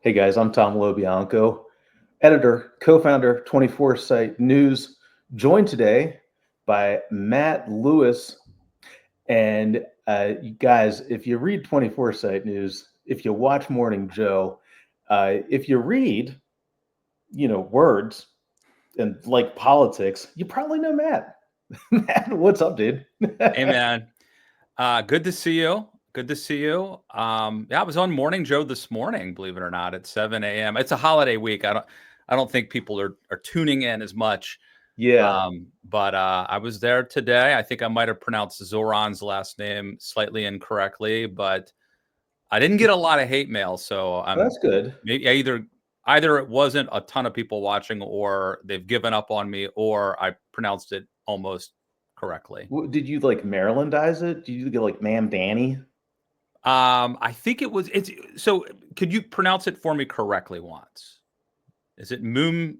Hey guys, I'm Thom LoBianco, editor, co-founder, 24 Site News, joined today by Matt Lewis. And you guys, if you read 24 Site News, if you watch Morning Joe, if you read, words and like politics, you probably know Matt. Matt, what's up, dude? Hey man, good to see you. Good to see you. Yeah, I was on Morning Joe this morning, believe it or not, at 7 a.m. It's a holiday week. I don't think people are tuning in as much. Yeah. But I was there today. I think I might have pronounced Zoran's last name slightly incorrectly, but I didn't get a lot of hate mail, so That's good. maybe either it wasn't a ton of people watching, or they've given up on me, or I pronounced it almost correctly. Did you like Marylandize it? Did you get like Ma'am Danny? I think it's so. Could you pronounce it for me correctly once? Is it Mom,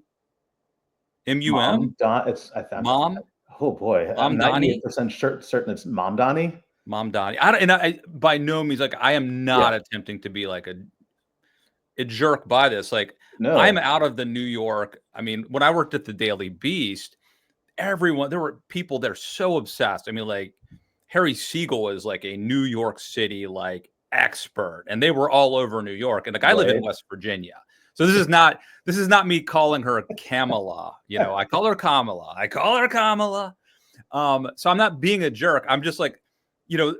M-U-M? Don, it's I'm Mom? oh boy, I'm Mom Donnie? 98% certain it's Mom Donnie. Mom Donnie. I by no means, like, I am Yeah, not attempting to be like a jerk by this. Like, I'm no, out of the New York. I mean, when I worked at the Daily Beast, there were people that are so obsessed. I mean, like, Harry Siegel is like a New York City like expert, and they were all over New York. And like, I live in right? West Virginia, so this is not me calling her Kamala. I call her Kamala. I call her Kamala. So I'm not being a jerk. I'm just like, you know,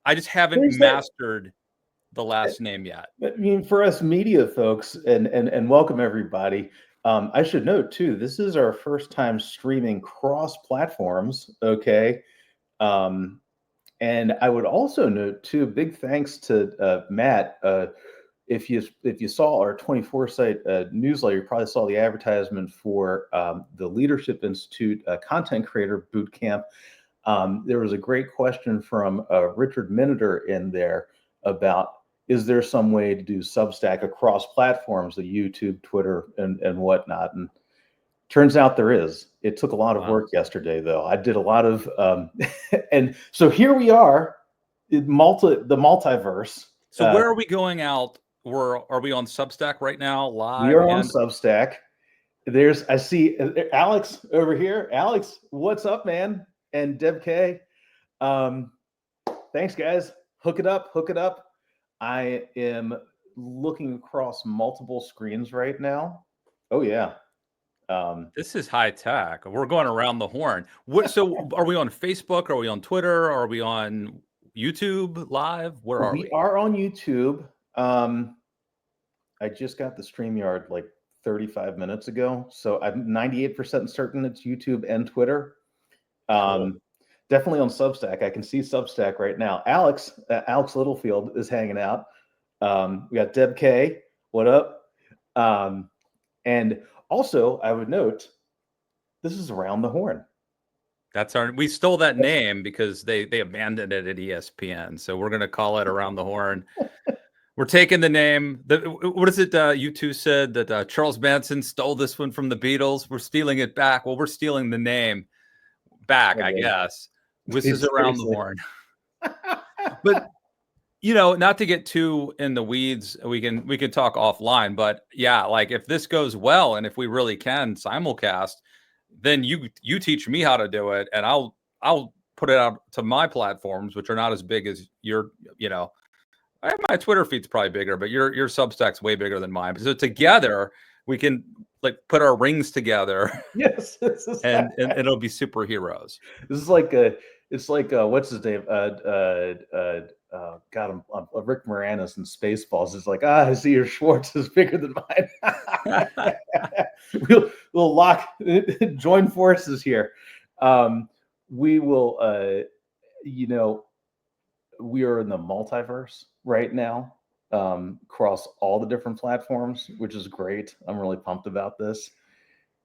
I just haven't There's that. mastered the last name yet. I mean, for us media folks, and welcome everybody. I should note too, this is our first time streaming cross platforms. Okay, um, and I would also note too, big thanks to Matt. If you saw our 24 site newsletter, you probably saw the advertisement for the Leadership Institute Content Creator Bootcamp. There was a great question from Richard Miniter in there about, is there some way to do Substack across platforms, the YouTube, Twitter, and whatnot? And turns out there is. It took a lot of Wow. work yesterday, though. I did a lot of, and so here we are, the multiverse. So where are we going out? Are we on Substack right now, We live? are on And Substack. I see Alex over here. Alex, what's up, man? And Deb K. Um, thanks, guys. Hook it up. Hook it up. I am looking across multiple screens right now. Oh yeah. Um, this is high tech. We're going around the horn. So are we on Facebook? Are we on Twitter? Are we on YouTube live? Where are we we? are on YouTube. I just got the StreamYard like 35 minutes ago, so I'm 98% certain it's YouTube and Twitter. Cool. Definitely on Substack. I can see Substack right now. Alex Littlefield is hanging out. We got Deb K. What up? And also, I would note, this is Around the Horn. We stole that name because they abandoned it at ESPN. So we're gonna call it Around the Horn. We're taking the name. What is it? You two said that Charles Manson stole this one from the Beatles. We're stealing it back. Well, we're stealing the name back, I Okay. guess. This is Around the Seriously. Horn. But not to get too in the weeds, we can talk offline. But yeah, like, if this goes well and if we really can simulcast, then you teach me how to do it, and I'll put it out to my platforms, which are not as big as your. My Twitter feed's probably bigger, but your Substack's way bigger than mine. So together we can like put our rings together, Yes, this is and it'll be superheroes. it's like what's his name? God, Rick Moranis in Spaceballs. It's like, I see your Schwartz is bigger than mine. We'll join forces here. We will, we are in the multiverse right now, across all the different platforms, which is great. I'm really pumped about this.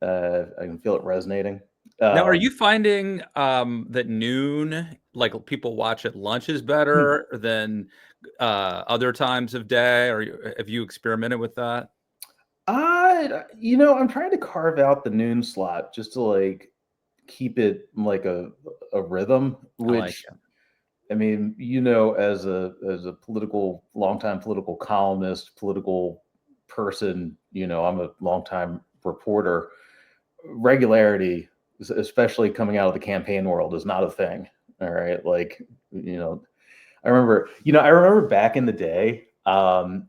I can feel it resonating. Now, are Um, you finding that noon, like, people watch at lunch, is hmm. better than other times of day? Or have you experimented with that? I'm trying to carve out the noon slot just to like keep it like a rhythm, I like which it. I mean, as a longtime political columnist, political person, I'm a longtime reporter. Regularity, especially coming out of the campaign world, is not a thing. All right. Like, I remember back in the day, when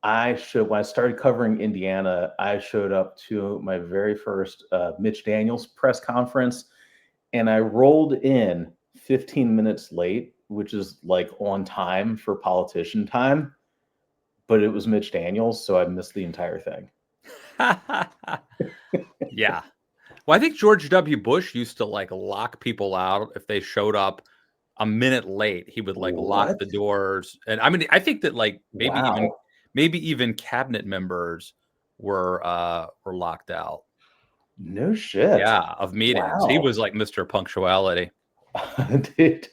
I started covering Indiana, I showed up to my very first Mitch Daniels press conference, and I rolled in 15 minutes late, which is like on time for politician time, but it was Mitch Daniels, so I missed the entire thing. Yeah. Well, I think George W. Bush used to like lock people out if they showed up a minute late. He would like lock What? the doors. And I mean, I think that like Wow. maybe even cabinet members were locked out. No shit. Yeah, of meetings. He Wow. was like Mr. Punctuality. Dude.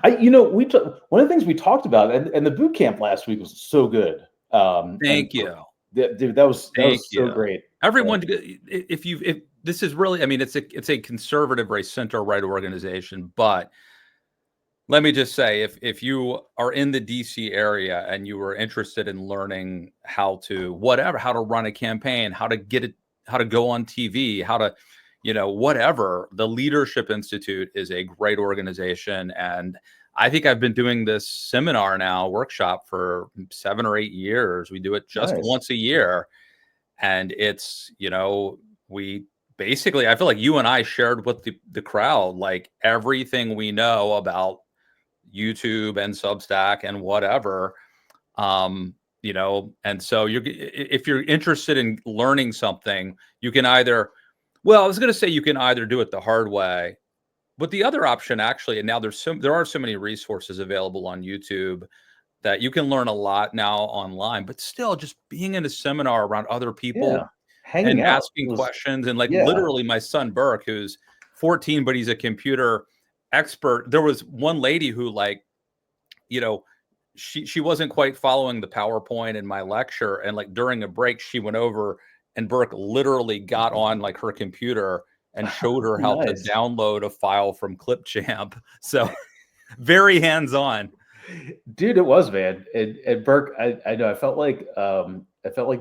One of the things we talked about, and the boot camp last week was so good. And Thank you. dude, that was Thank so you. great. Everyone, if this is really, I mean, it's a conservative, very center right organization, but let me just say, if you are in the DC area and you are interested in learning how to run a campaign, how to get it, how to go on TV, how to, whatever, the Leadership Institute is a great organization. And I think I've been doing this workshop for 7 or 8 years. We do it just Nice. once a year. And it's, we basically, I feel like you and I shared with the crowd, like everything we know about YouTube and Substack and whatever. And so if you're interested in learning something, you can either, well, I was going to say you can either do it the hard way, but the other option actually, and now there are so many resources available on YouTube that you can learn a lot now online, but still just being in a seminar around other people Yeah. Hanging and out asking was, questions. And like yeah. literally my son Burke, who's 14, but he's a computer expert. There was one lady who like, she wasn't quite following the PowerPoint in my lecture. And like during a break, she went over and Burke literally got on like her computer and showed her how to Nice. download a file from Clipchamp. So very hands-on. Dude, it was, man. And Burke, I know I felt like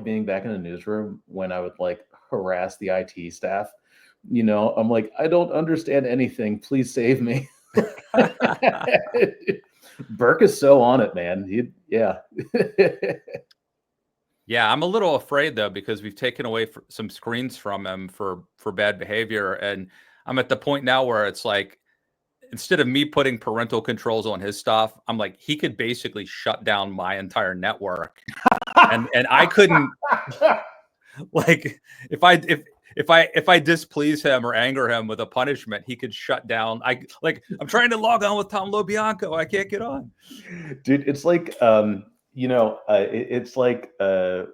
being back in the newsroom when I would like harass the IT staff. I'm like, I don't understand anything. Please save me. Burke is so on it, man. Yeah. Yeah, I'm a little afraid though, because we've taken away some screens from him for bad behavior. And I'm at the point now where it's like, instead of me putting parental controls on his stuff, I'm like, he could basically shut down my entire network. and I couldn't, like, if I displease him or anger him with a punishment, he could shut down. I'm trying to log on with Thom LoBianco. I can't get on. Dude, it's like it's like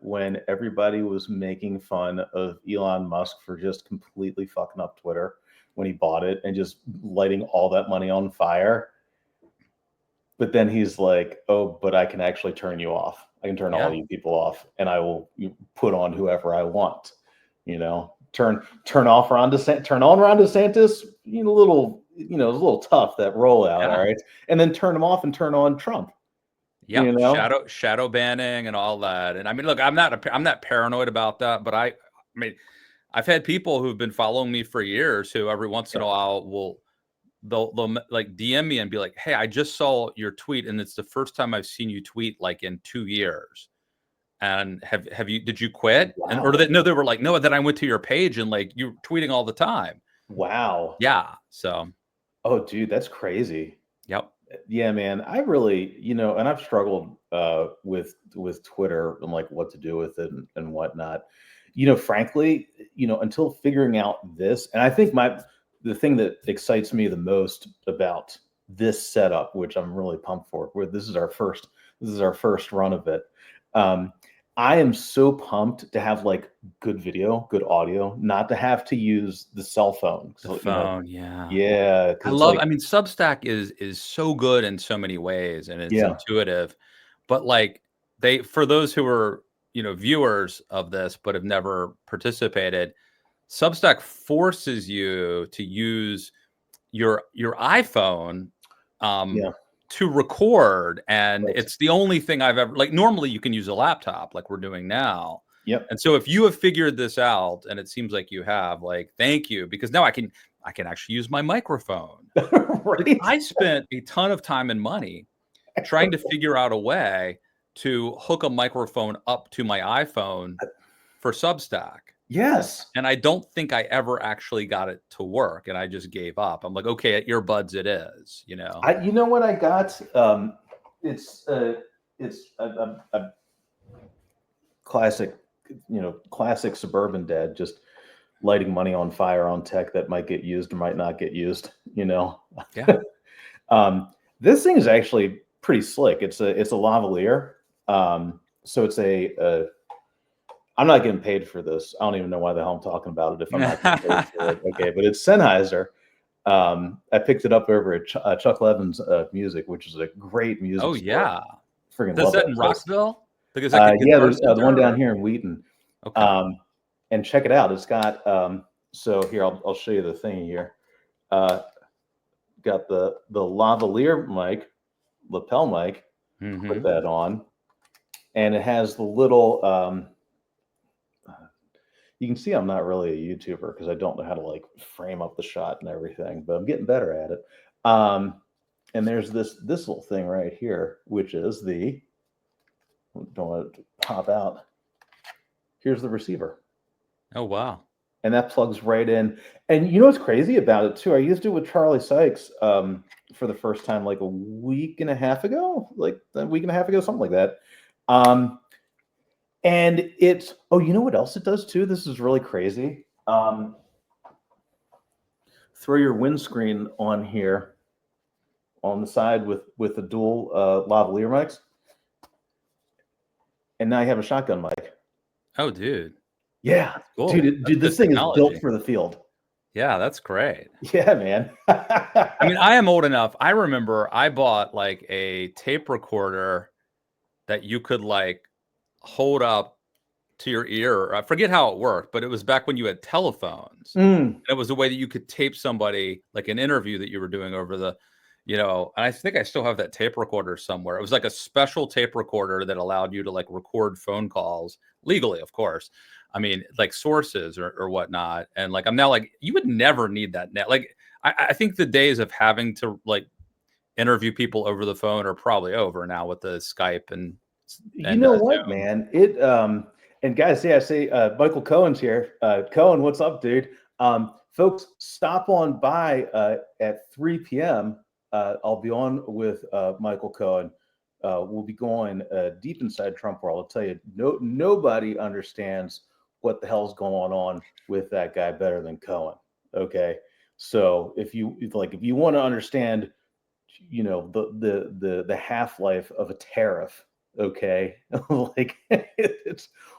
when everybody was making fun of Elon Musk for just completely fucking up Twitter when he bought it and just lighting all that money on fire. But then he's like, "Oh, but I can actually turn you off. I can turn all you people off, and I will put on whoever I want." Turn off Ron DeSantis, turn on Ron DeSantis. It's a little tough, that rollout. All right, and then turn him off and turn on Trump. Yeah, shadow banning and all that. And I mean, look, I'm not paranoid about that, but I mean, I've had people who've been following me for years who every once in a while they'll like DM me and be like, "Hey, I just saw your tweet, and it's the first time I've seen you tweet like in 2 years. And did you quit?" Wow. And or they were like, "No, then I went to your page and like you're tweeting all the time." Wow. Yeah. So. Oh, dude, that's crazy. Yep. Yeah, man. I really, and I've struggled with Twitter and like what to do with it and whatnot. Frankly, until figuring out this, and I think the thing that excites me the most about this setup, which I'm really pumped for, where this is our first run of it. I am so pumped to have like good video, good audio, not to have to use the cell phone. The phone, yeah. Yeah, I mean, Substack is so good in so many ways, and it's intuitive, but like for those who are, viewers of this, but have never participated, Substack forces you to use your iPhone, to record. And it's the only thing I've ever, like, normally you can use a laptop like we're doing now, Yep. And so if you have figured this out, and it seems like you have, like, thank you, because now I can actually use my microphone. Right. I spent a ton of time and money trying to figure out a way to hook a microphone up to my iPhone for Substack. Yes. And I don't think I ever actually got it to work, and I just gave up. I'm like, okay, earbuds it is, you know. You know what I got? It's a classic, classic suburban dad, just lighting money on fire on tech that might get used or might not get used. Yeah. This thing is actually pretty slick. It's a lavalier. So it's I'm not getting paid for this. I don't even know why the hell I'm talking about it if I'm not getting paid for it. Okay, but it's Sennheiser. I picked it up over at Chuck Levin's Music, which is a great music Oh store. yeah. Freaking Does love that that in place. Rockville? Because like a Yeah, Guitar the one Center, down or- here in Wheaton. Okay. And check it out. It's got so here I'll show you the thing here. Got the lavalier mic, lapel mic. Put that on, and it has the little. You can see I'm not really a YouTuber because I don't know how to like frame up the shot and everything, but I'm getting better at it. And there's this little thing right here, which is don't want it to pop out. Here's the receiver. Oh wow. And that plugs right in. And you know what's crazy about it too? I used it with Charlie Sykes for the first time like a week and a half ago, something like that. And it's you know what else it does too? This is really crazy. Throw your windscreen on here on the side with the dual lavalier mics, and now you have a shotgun mic. Oh, dude. Yeah, Cool. dude, this thing is built for the field. Yeah, that's great. Yeah, man. I mean, I am old enough. I remember I bought like a tape recorder that you could like hold up to your ear. I forget how it worked, but it was back when you had telephones. And it was a way that you could tape somebody, like an interview that you were doing over the, and I think I still have that tape recorder somewhere. It was like a special tape recorder that allowed you to like record phone calls legally, of course. I mean, like sources or whatnot. And like, I'm now like, you would never need that net. Like, I think the days of having to like interview people over the phone are probably over now with the Skype and you know what, Zoom. man? It and guys, yeah, I say Michael Cohen's here. Cohen, what's up, dude? Folks, stop on by at 3 p.m. I'll be on with Michael Cohen. We'll be going deep inside Trump world. I'll tell you, nobody understands what the hell's going on with that guy better than Cohen. Okay, so if you want to understand, the half-life of a tariff, okay, like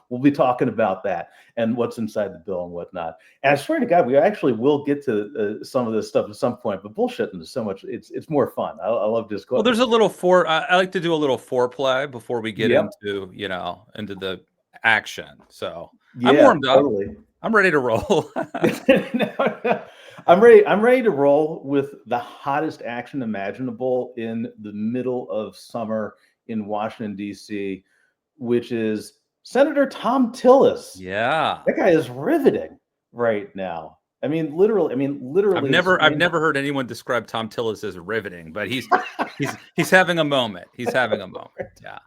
we'll be talking about that and what's inside the bill and whatnot. And I swear to God, we actually will get to some of this stuff at some point. But bullshitting is so much; it's more fun. I love this. Well, there's a little I like to do a little foreplay before we get into into the action. So yeah, I'm warmed up. Totally. I'm ready to roll. I'm ready to roll with the hottest action imaginable in the middle of summer in Washington, D.C., which is Senator Thom Tillis. Yeah. That guy is riveting right now. I mean, literally. I've never heard anyone describe Thom Tillis as riveting, but he's having a moment. He's having a moment. Yeah.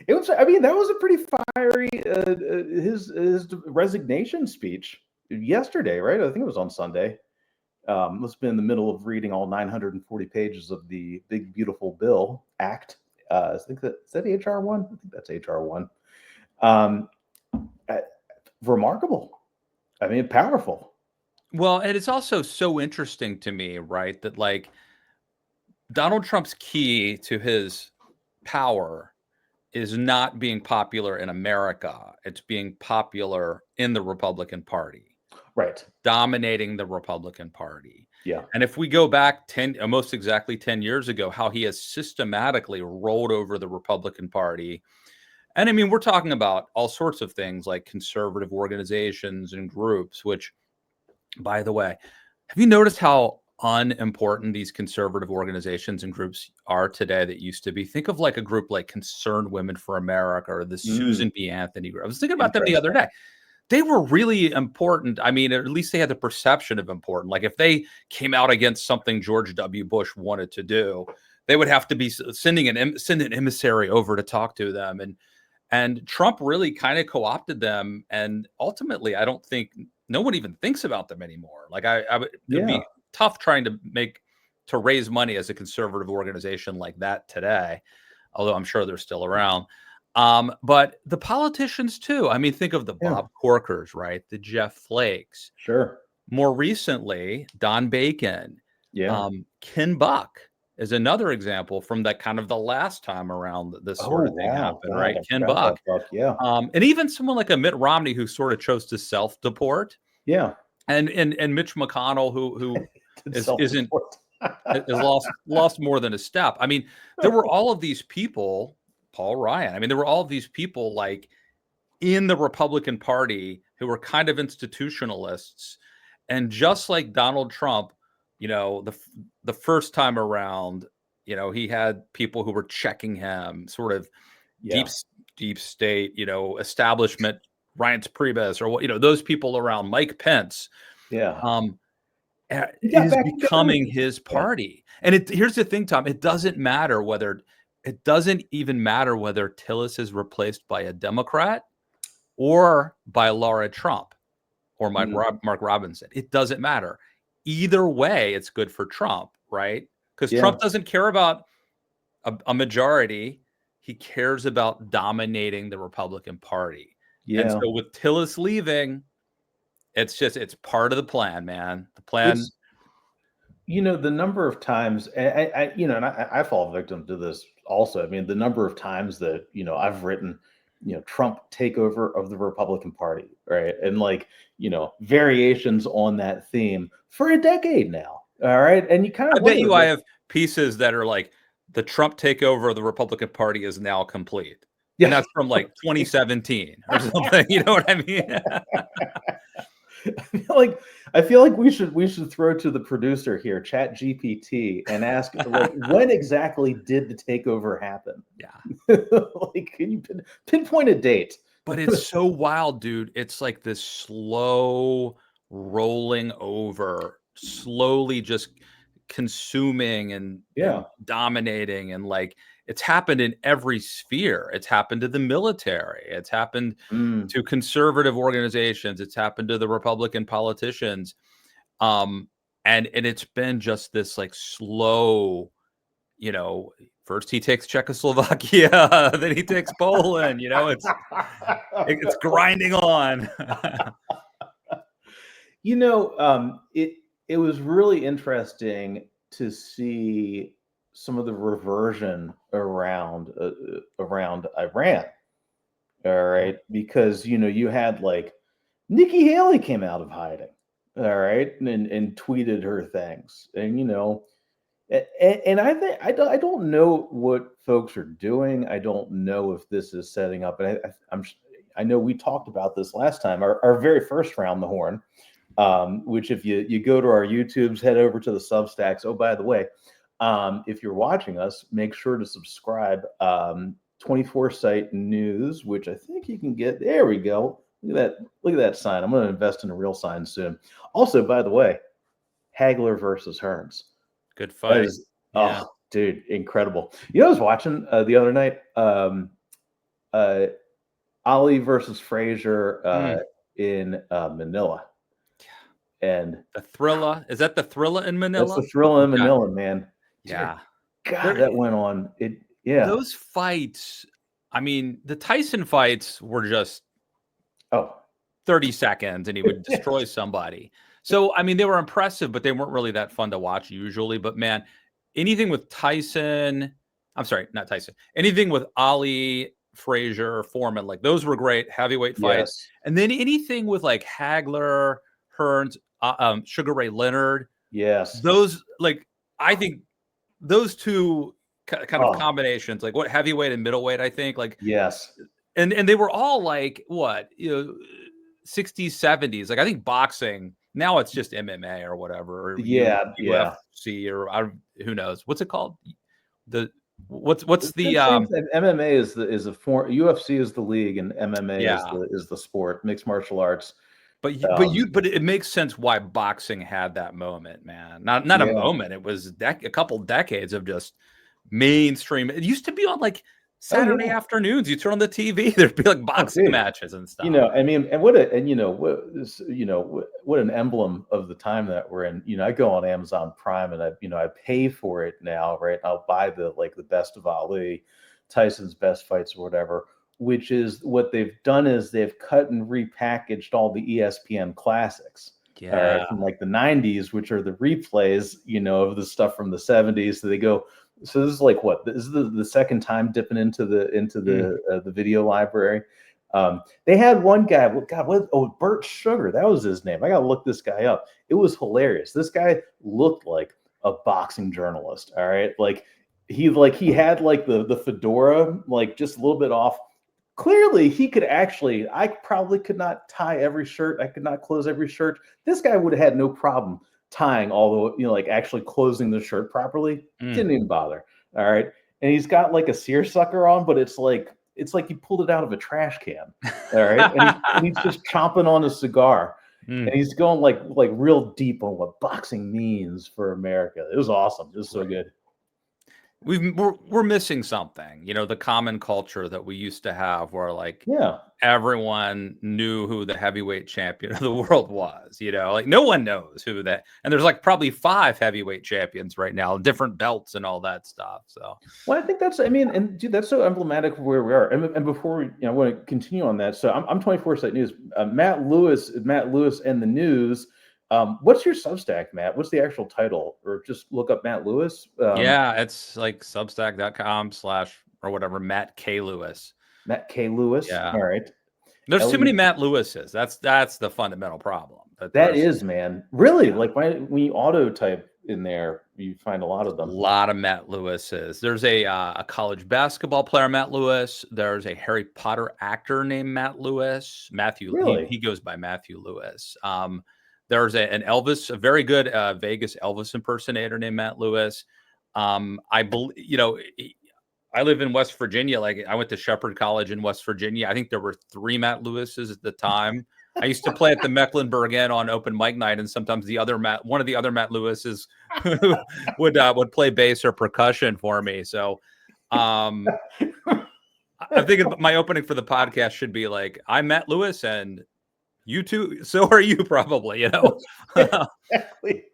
It was. I mean, that was a pretty fiery his resignation speech yesterday, right? I think it was on Sunday. Must have been in the middle of reading all 940 pages of the Big Beautiful Bill Act. I think is that HR 1? I think that's HR 1. Remarkable. I mean, powerful. Well, and it's also so interesting to me, right? That like Donald Trump's key to his power is not being popular in America. It's being popular in the Republican Party. Right. Dominating the Republican Party. Yeah. And if we go back almost exactly 10 years ago, how he has systematically rolled over the Republican Party. And I mean, we're talking about all sorts of things like conservative organizations and groups, which, by the way, have you noticed how unimportant these conservative organizations and groups are today that used to be. Think of like a group like Concerned Women for America or the Susan B. Anthony group. I was thinking about them the other day. They were really important. I mean, at least they had the perception of important. Like if they came out against something George W. Bush wanted to do, they would have to be send an emissary over to talk to them. And Trump really kind of co-opted them. And ultimately, I don't think no one even thinks about them anymore. Like it would be tough trying to raise money as a conservative organization like that today, although I'm sure they're still around. But the politicians too. I mean, think of the Bob Corkers, right? The Jeff Flakes. Sure. More recently, Don Bacon. Yeah. Ken Buck is another example from that kind of the last time around this sort of thing happened, right? Ken Buck. Yeah. And even someone like a Mitt Romney who sort of chose to self-deport. Yeah. And Mitch McConnell who isn't has lost more than a step. I mean, there were all of these people, Paul Ryan. I mean, there were all of these people like in the Republican Party who were kind of institutionalists. And just like Donald Trump, you know, the first time around, you know, he had people who were checking him, sort of deep state, you know, establishment, Reince Priebus, or what, you know, those people around Mike Pence. It is becoming his party. And here's the thing, Thom, it doesn't even matter whether Tillis is replaced by a Democrat or by Laura Trump or Mark Robinson. It doesn't matter. Either way, it's good for Trump, right? Because Trump doesn't care about a majority. He cares about dominating the Republican Party. Yeah. And so with Tillis leaving, it's part of the plan, man. The plan. You know, the number of times, I fall victim to this also. I mean, the number of times that, you know, I've written, you know, Trump takeover of the Republican Party, right? And like, you know, variations on that theme for a decade now. All right. And you kind of, I bet you I have pieces that are like, the Trump takeover of the Republican Party is now complete. Yeah. And that's from like 2017 or something. You know what I mean? I feel like we should throw to the producer here, Chat GPT, and ask like, when exactly did the takeover happen? Yeah. Like, can you pinpoint a date? But it's so wild, dude. It's like this slow rolling over, slowly just consuming and dominating, and like it's happened in every sphere. It's happened to the military. It's happened to conservative organizations. It's happened to the Republican politicians. And it's been just this like slow, you know, first he takes Czechoslovakia, then he takes Poland, you know, it's grinding on. You know, it was really interesting to see some of the reversion around Iran. All right, because you know you had like Nikki Haley came out of hiding, all right, and tweeted her things, and you know, and I think I don't know what folks are doing. I don't know if this is setting up, and I know we talked about this last time, our very first round the horn. Which if you go to our YouTubes, head over to the Substacks. Oh, by the way, if you're watching us, make sure to subscribe. 24 Site News, which I think you can get. There we go. Look at that sign. I'm going to invest in a real sign soon. Also, by the way, Hagler versus Hearns. Good fight. Oh, dude, incredible. You know, I was watching the other night. Ali versus Frazier in Manila. And the Thrilla, is that the Thrilla in Manila? That's the Thrilla in Manila, man. Yeah. God, that went on. Those fights, I mean, the Tyson fights were just 30 seconds and he would destroy somebody. So, I mean, they were impressive, but they weren't really that fun to watch usually. But man, anything with Tyson, I'm sorry, not Tyson, anything with Ali, Frazier, Foreman, like those were great heavyweight fights. And then anything with like Hagler, Hearns, Sugar Ray Leonard. Yes. Those, like, I think those two kind of combinations, like what heavyweight and middleweight, I think, like, and they were all like, what, you know, 60s, 70s. Like, I think boxing Now it's just MMA or whatever, or Yeah, yeah. UFC or who knows what's it called. What's the Same thing. MMA is the form. UFC is the league, and MMA yeah. is the sport, mixed martial arts. But Um, it makes sense why boxing had that moment, man. Not a yeah. moment. It was a couple decades of just mainstream. It used to be on like Oh Saturday yeah. afternoons. You turn on the TV, there'd be like Oh, boxing dude. matches and stuff. I mean, and what an emblem of the time that we're in. I go on Amazon Prime and I pay for it now, right? I'll buy the best of Ali, Tyson's best fights or whatever, which is what they've done is they've cut and repackaged all the ESPN classics. All right, Yeah. from like the 90s, which are the replays, of the stuff from the 70s. So they go, so this is like what? This is the second time dipping into Mm. the video library. They had one guy, God, Bert Sugar, that was his name. I gotta look this guy up. It was hilarious. This guy looked like a boxing journalist. All right, he had like the fedora, like just a little bit off. Clearly, he could actually. I probably could not tie every shirt. I could not close every shirt. This guy would have had no problem tying all the, like actually closing the shirt properly. Mm. Didn't even bother. All right, and he's got like a seersucker on, but it's like he pulled it out of a trash can. All right, and he's just chomping on a cigar, and Mm. he's going like real deep on what boxing means for America. It was awesome. It was so Right. good. We're missing something, the common culture that we used to have where like Yeah. everyone knew who the heavyweight champion of the world was, like no one knows who that, and there's like probably 5 heavyweight champions right now, different belts and all that stuff. So Well, I think I mean, and dude, that's so emblematic of where we are. And before I want to continue on that. So I'm 24/7 News. Matt Lewis and the News. What's your Substack, Matt? What's the actual title? Or just look up Matt Lewis. yeah, it's like substack.com/ or whatever, Matt K. Lewis. Matt K. Lewis. Yeah. All right. There's too many Ellie. Matt Lewises. That's the fundamental problem. That That there's is, man. Really? yeah. Like when you auto type in there, you find a lot of A them. lot of Matt Lewises. There's a college basketball player, Matt Lewis. There's a Harry Potter actor named Matt Lewis. Matthew, Really? he goes by Matthew Lewis. There's an Elvis, a very good Vegas Elvis impersonator named Matt Lewis. I believe, I live in West Virginia. Like I went to Shepherd College in West Virginia. I think there were 3 Matt Lewises at the time. I used to play at the Mecklenburg Inn on open mic night, and sometimes one of the other Matt Lewises would play bass or percussion for me. So, I'm thinking my opening for the podcast should be like, "I'm Matt Lewis, and you too. So are you, probably." Exactly.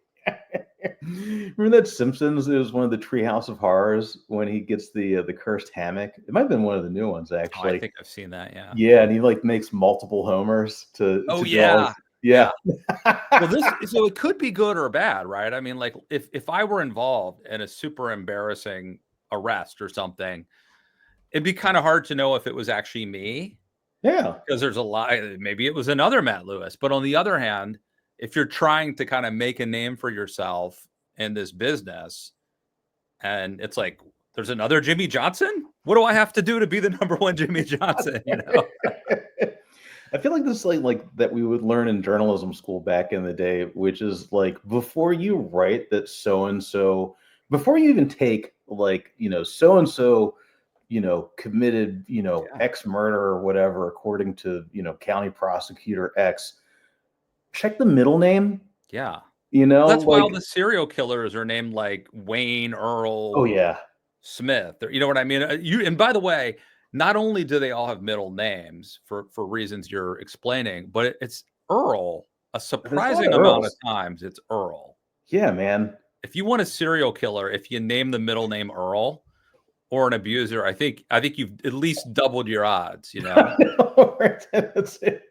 Remember that Simpsons? It was one of the Treehouse of Horrors when he gets the cursed hammock. It might have been one of the new ones Oh, I actually. think I've seen that. Yeah. Yeah, and he like makes multiple homers Oh to do all yeah. his, yeah. Well, so it could be good or bad, right? I mean, like if I were involved in a super embarrassing arrest or something, it'd be kind of hard to know if it was actually me, Yeah. because there's a lot. Maybe it was another Matt Lewis. But on the other hand, if you're trying to kind of make a name for yourself in this business, and it's like there's another Jimmy Johnson, what do I have to do to be the number one Jimmy Johnson? I feel like this is like that we would learn in journalism school back in the day, which is like before you write that so and so, before you even take like so and so, committed Yeah. X murder or whatever according to county prosecutor X, check the middle name. Yeah. That's why all Like, the serial killers are named like Wayne, oh Earl, yeah, Smith, or you know what I mean? And by the way, not only do they all have middle names for reasons you're explaining, but it's Earl. A there's a lot surprising of amount of Earls. times it's Earl. Yeah, man. If you want a serial killer, if you name the middle name Earl, or an abuser, I think you've at least doubled your odds, That's it.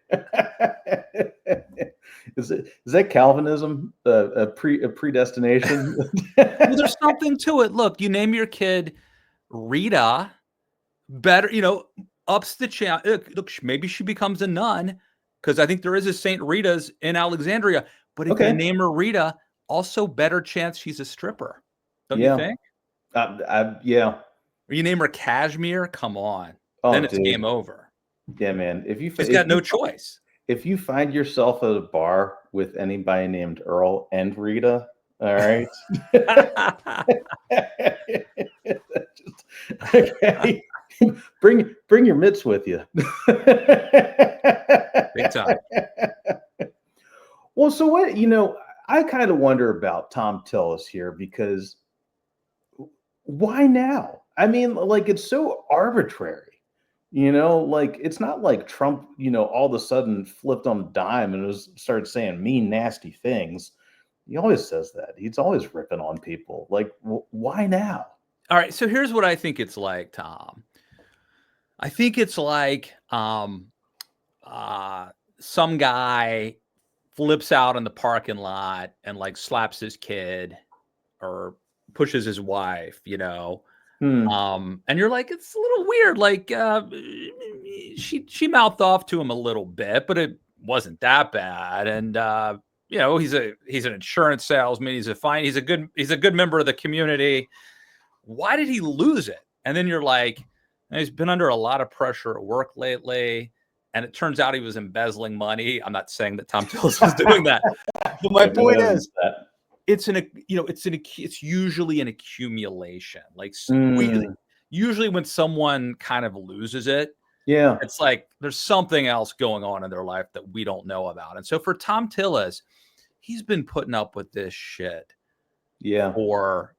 Is that Calvinism? A predestination? Well, there's something to it. Look, you name your kid Rita, better, ups the chance. Look, maybe she becomes a nun, because I think there is a Saint Rita's in Alexandria. But if you Okay. name her Rita, also better chance she's a stripper. Don't you Yeah. think? Yeah. Or you name her Cashmere, come on. Then Oh, it's game dude. over. Yeah, man. She's got no choice. if you find yourself at a bar with anybody named Earl and Rita, all right. Okay. Bring your mitts with you. Big time. Well, so what, I kind of wonder about Thom Tillis here because why now? I mean, like it's so arbitrary. Like it's not like Trump, all of a sudden flipped on a dime and started saying mean, nasty things. He always says that. He's always ripping on people. Like, why now? All right. So here's what I think it's like, Tom. I think it's like some guy flips out in the parking lot and like slaps his kid or pushes his wife, and you're like, it's a little weird. Like she mouthed off to him a little bit, but it wasn't that bad. And he's an insurance salesman. He's a good member of the community. Why did he lose it? And then you're like, he's been under a lot of pressure at work lately. And it turns out he was embezzling money. I'm not saying that Thom Tillis was doing that. But my point is it's usually an accumulation. Like usually when someone kind of loses it, yeah, it's like there's something else going on in their life that we don't know about. And so for Thom Tillis, he's been putting up with this shit for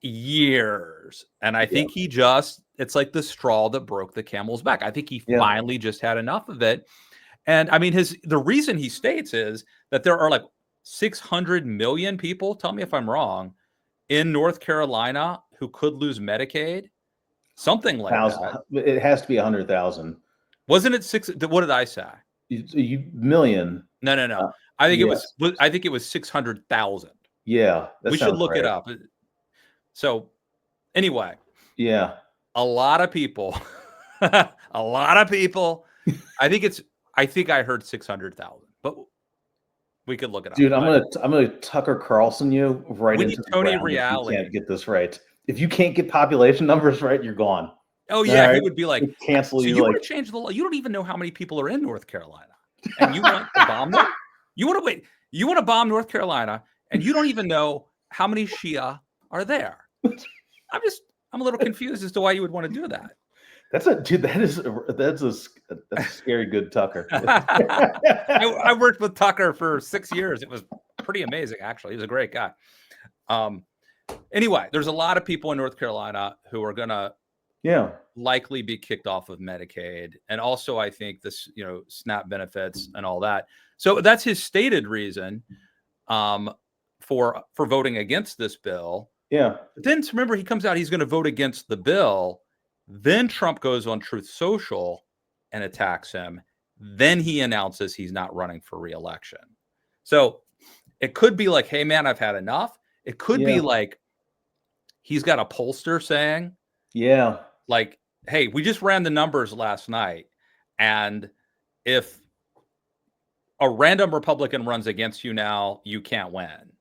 years. And I think it's like the straw that broke the camel's back. I think he finally just had enough of it. And I mean, the reason he states is that there are like 600 million people, tell me if I'm wrong, in North Carolina who could lose Medicaid. Something like that. It has to be 100,000. Wasn't it six? What did I say? Million. No. I think it was 600,000. Yeah. We should look it up. So anyway. Yeah. A lot of people, I think I heard 600,000, but we could look it up. Dude, I'm gonna Tucker Carlson you right into Tony Reality. You can't get this right. If you can't get population numbers right, you're gone. Oh yeah, he would be like, cancel so you. You want to change the law? You don't even know how many people are in North Carolina, and you want to bomb them? You want to bomb North Carolina, and you don't even know how many Shia are there. I'm a little confused as to why you would want to do that. That's a scary good Tucker. I worked with Tucker for 6 years. It was pretty amazing, actually. He was a great guy. Anyway, there's a lot of people in North Carolina who are gonna likely be kicked off of Medicaid, and also I think this SNAP benefits and all that. So that's his stated reason for voting against this bill. Yeah. But then remember, he comes out, he's going to vote against the bill. Then Trump goes on Truth Social and attacks him. Then he announces he's not running for re-election. So it could be like, hey, man, I've had enough. It could be like he's got a pollster saying, like, hey, we just ran the numbers last night. And if a random Republican runs against you now, you can't win.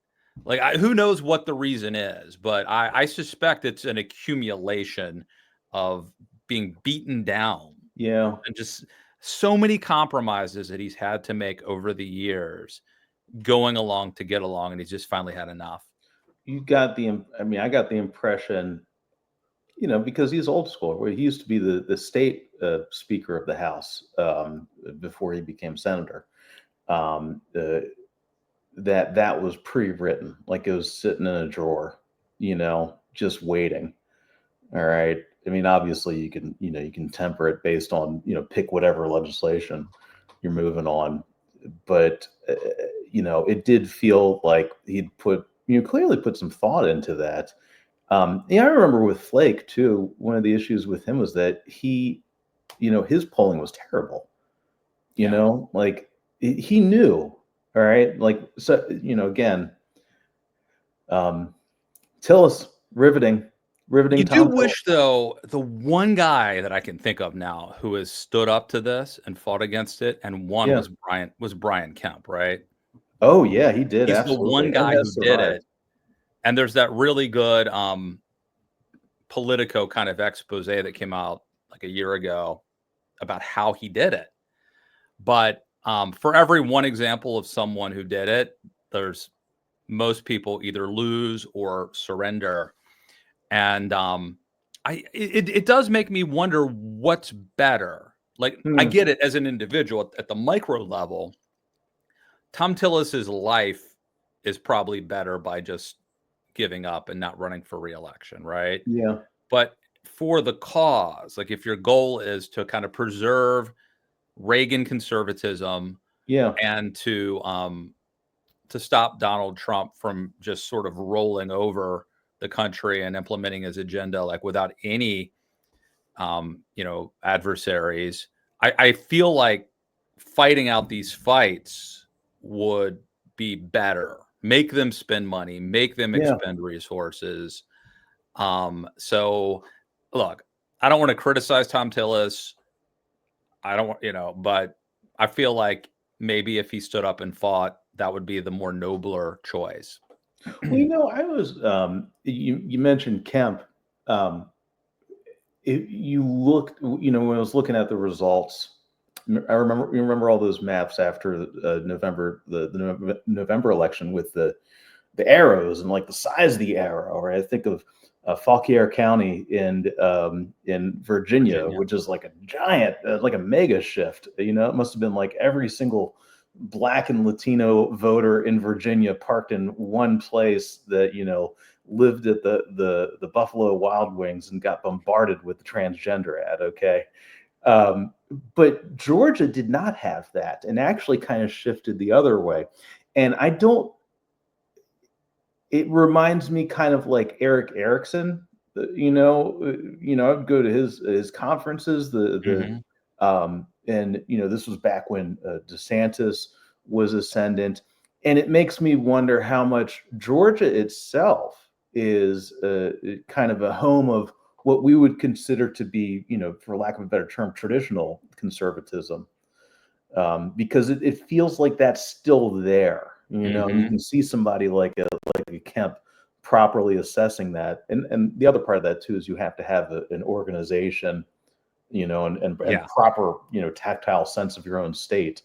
Like, who knows what the reason is, but I suspect it's an accumulation of being beaten down. Yeah. And just so many compromises that he's had to make over the years going along to get along, and he's just finally had enough. I got the impression, because he's old school, where he used to be the state speaker of the House before he became senator. That was pre-written, like it was sitting in a drawer, just waiting. All right. I mean, obviously you can temper it based on, pick whatever legislation you're moving on. But, it did feel like he'd clearly put some thought into that. I remember with Flake too, one of the issues with him was that he, his polling was terrible, like he knew. All right. Like, so, again, Tillis, riveting. You do wish, though, the one guy that I can think of now who has stood up to this and fought against it and won was Brian Kemp, right? Oh, yeah, he did. He's the one guy who did it. And there's that really good Politico kind of expose that came out like a year ago about how he did it. But For every one example of someone who did it, there's most people either lose or surrender. And it does make me wonder what's better. Like, I Hmm. get it as an individual at the micro level. Thom Tillis's life is probably better by just giving up and not running for reelection, right? Yeah. But for the cause, like if your goal is to kind of preserve Reagan conservatism Yeah. and to stop Donald Trump from just sort of rolling over the country and implementing his agenda like without any adversaries, I feel like fighting out these fights would be better. Make them spend money, make them Yeah. expend resources. So look, I don't want to criticize Thom Tillis. I don't, but I feel like maybe if he stood up and fought, that would be the more nobler choice. Well, I was you mentioned Kemp. Um, you looked, when I was looking at the results, I remember you remember all those maps after November, the November election with the arrows and like the size of the arrow, right? I think of Fauquier County in Virginia, Virginia. which is like a giant, like a mega shift. It must have been like every single Black and Latino voter in Virginia parked in one place that lived at the Buffalo Wild Wings and got bombarded with the transgender ad. Okay. Um, but Georgia did not have that and actually kind of shifted the other way. And I don't it reminds me kind of like Eric Erickson. I'd go to his conferences. Mhm. And this was back when DeSantis was ascendant, and it makes me wonder how much Georgia itself is kind of a home of what we would consider to be, for lack of a better term, traditional conservatism, because it feels like that's still there. And you Mhm. can see somebody like a Kemp properly assessing that. And the other part of that too is you have to have an organization, and Yeah. proper, tactile sense of your own state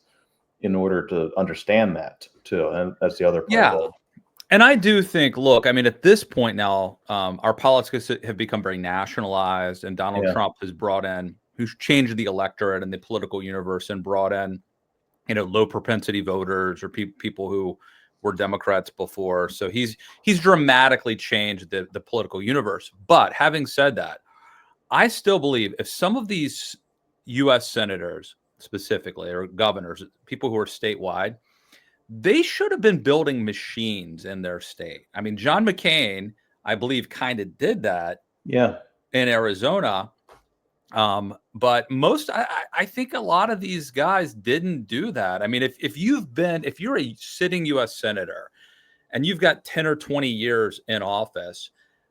in order to understand that too. And that's the other part of Yeah. it. And I do think, look, I mean, at this point now, our politics have become very nationalized, and Donald Yeah. Trump who's changed the electorate and the political universe and brought in, low propensity voters or people who were Democrats before. So he's dramatically changed the political universe. But having said that, I still believe if some of these U.S. senators specifically or governors, people who are statewide, they should have been building machines in their state. I mean, John McCain, I believe, kind of did that Yeah. in Arizona. But I think a lot of these guys didn't do that. I mean, if you're a sitting U.S. senator and you've got 10 or 20 years in office,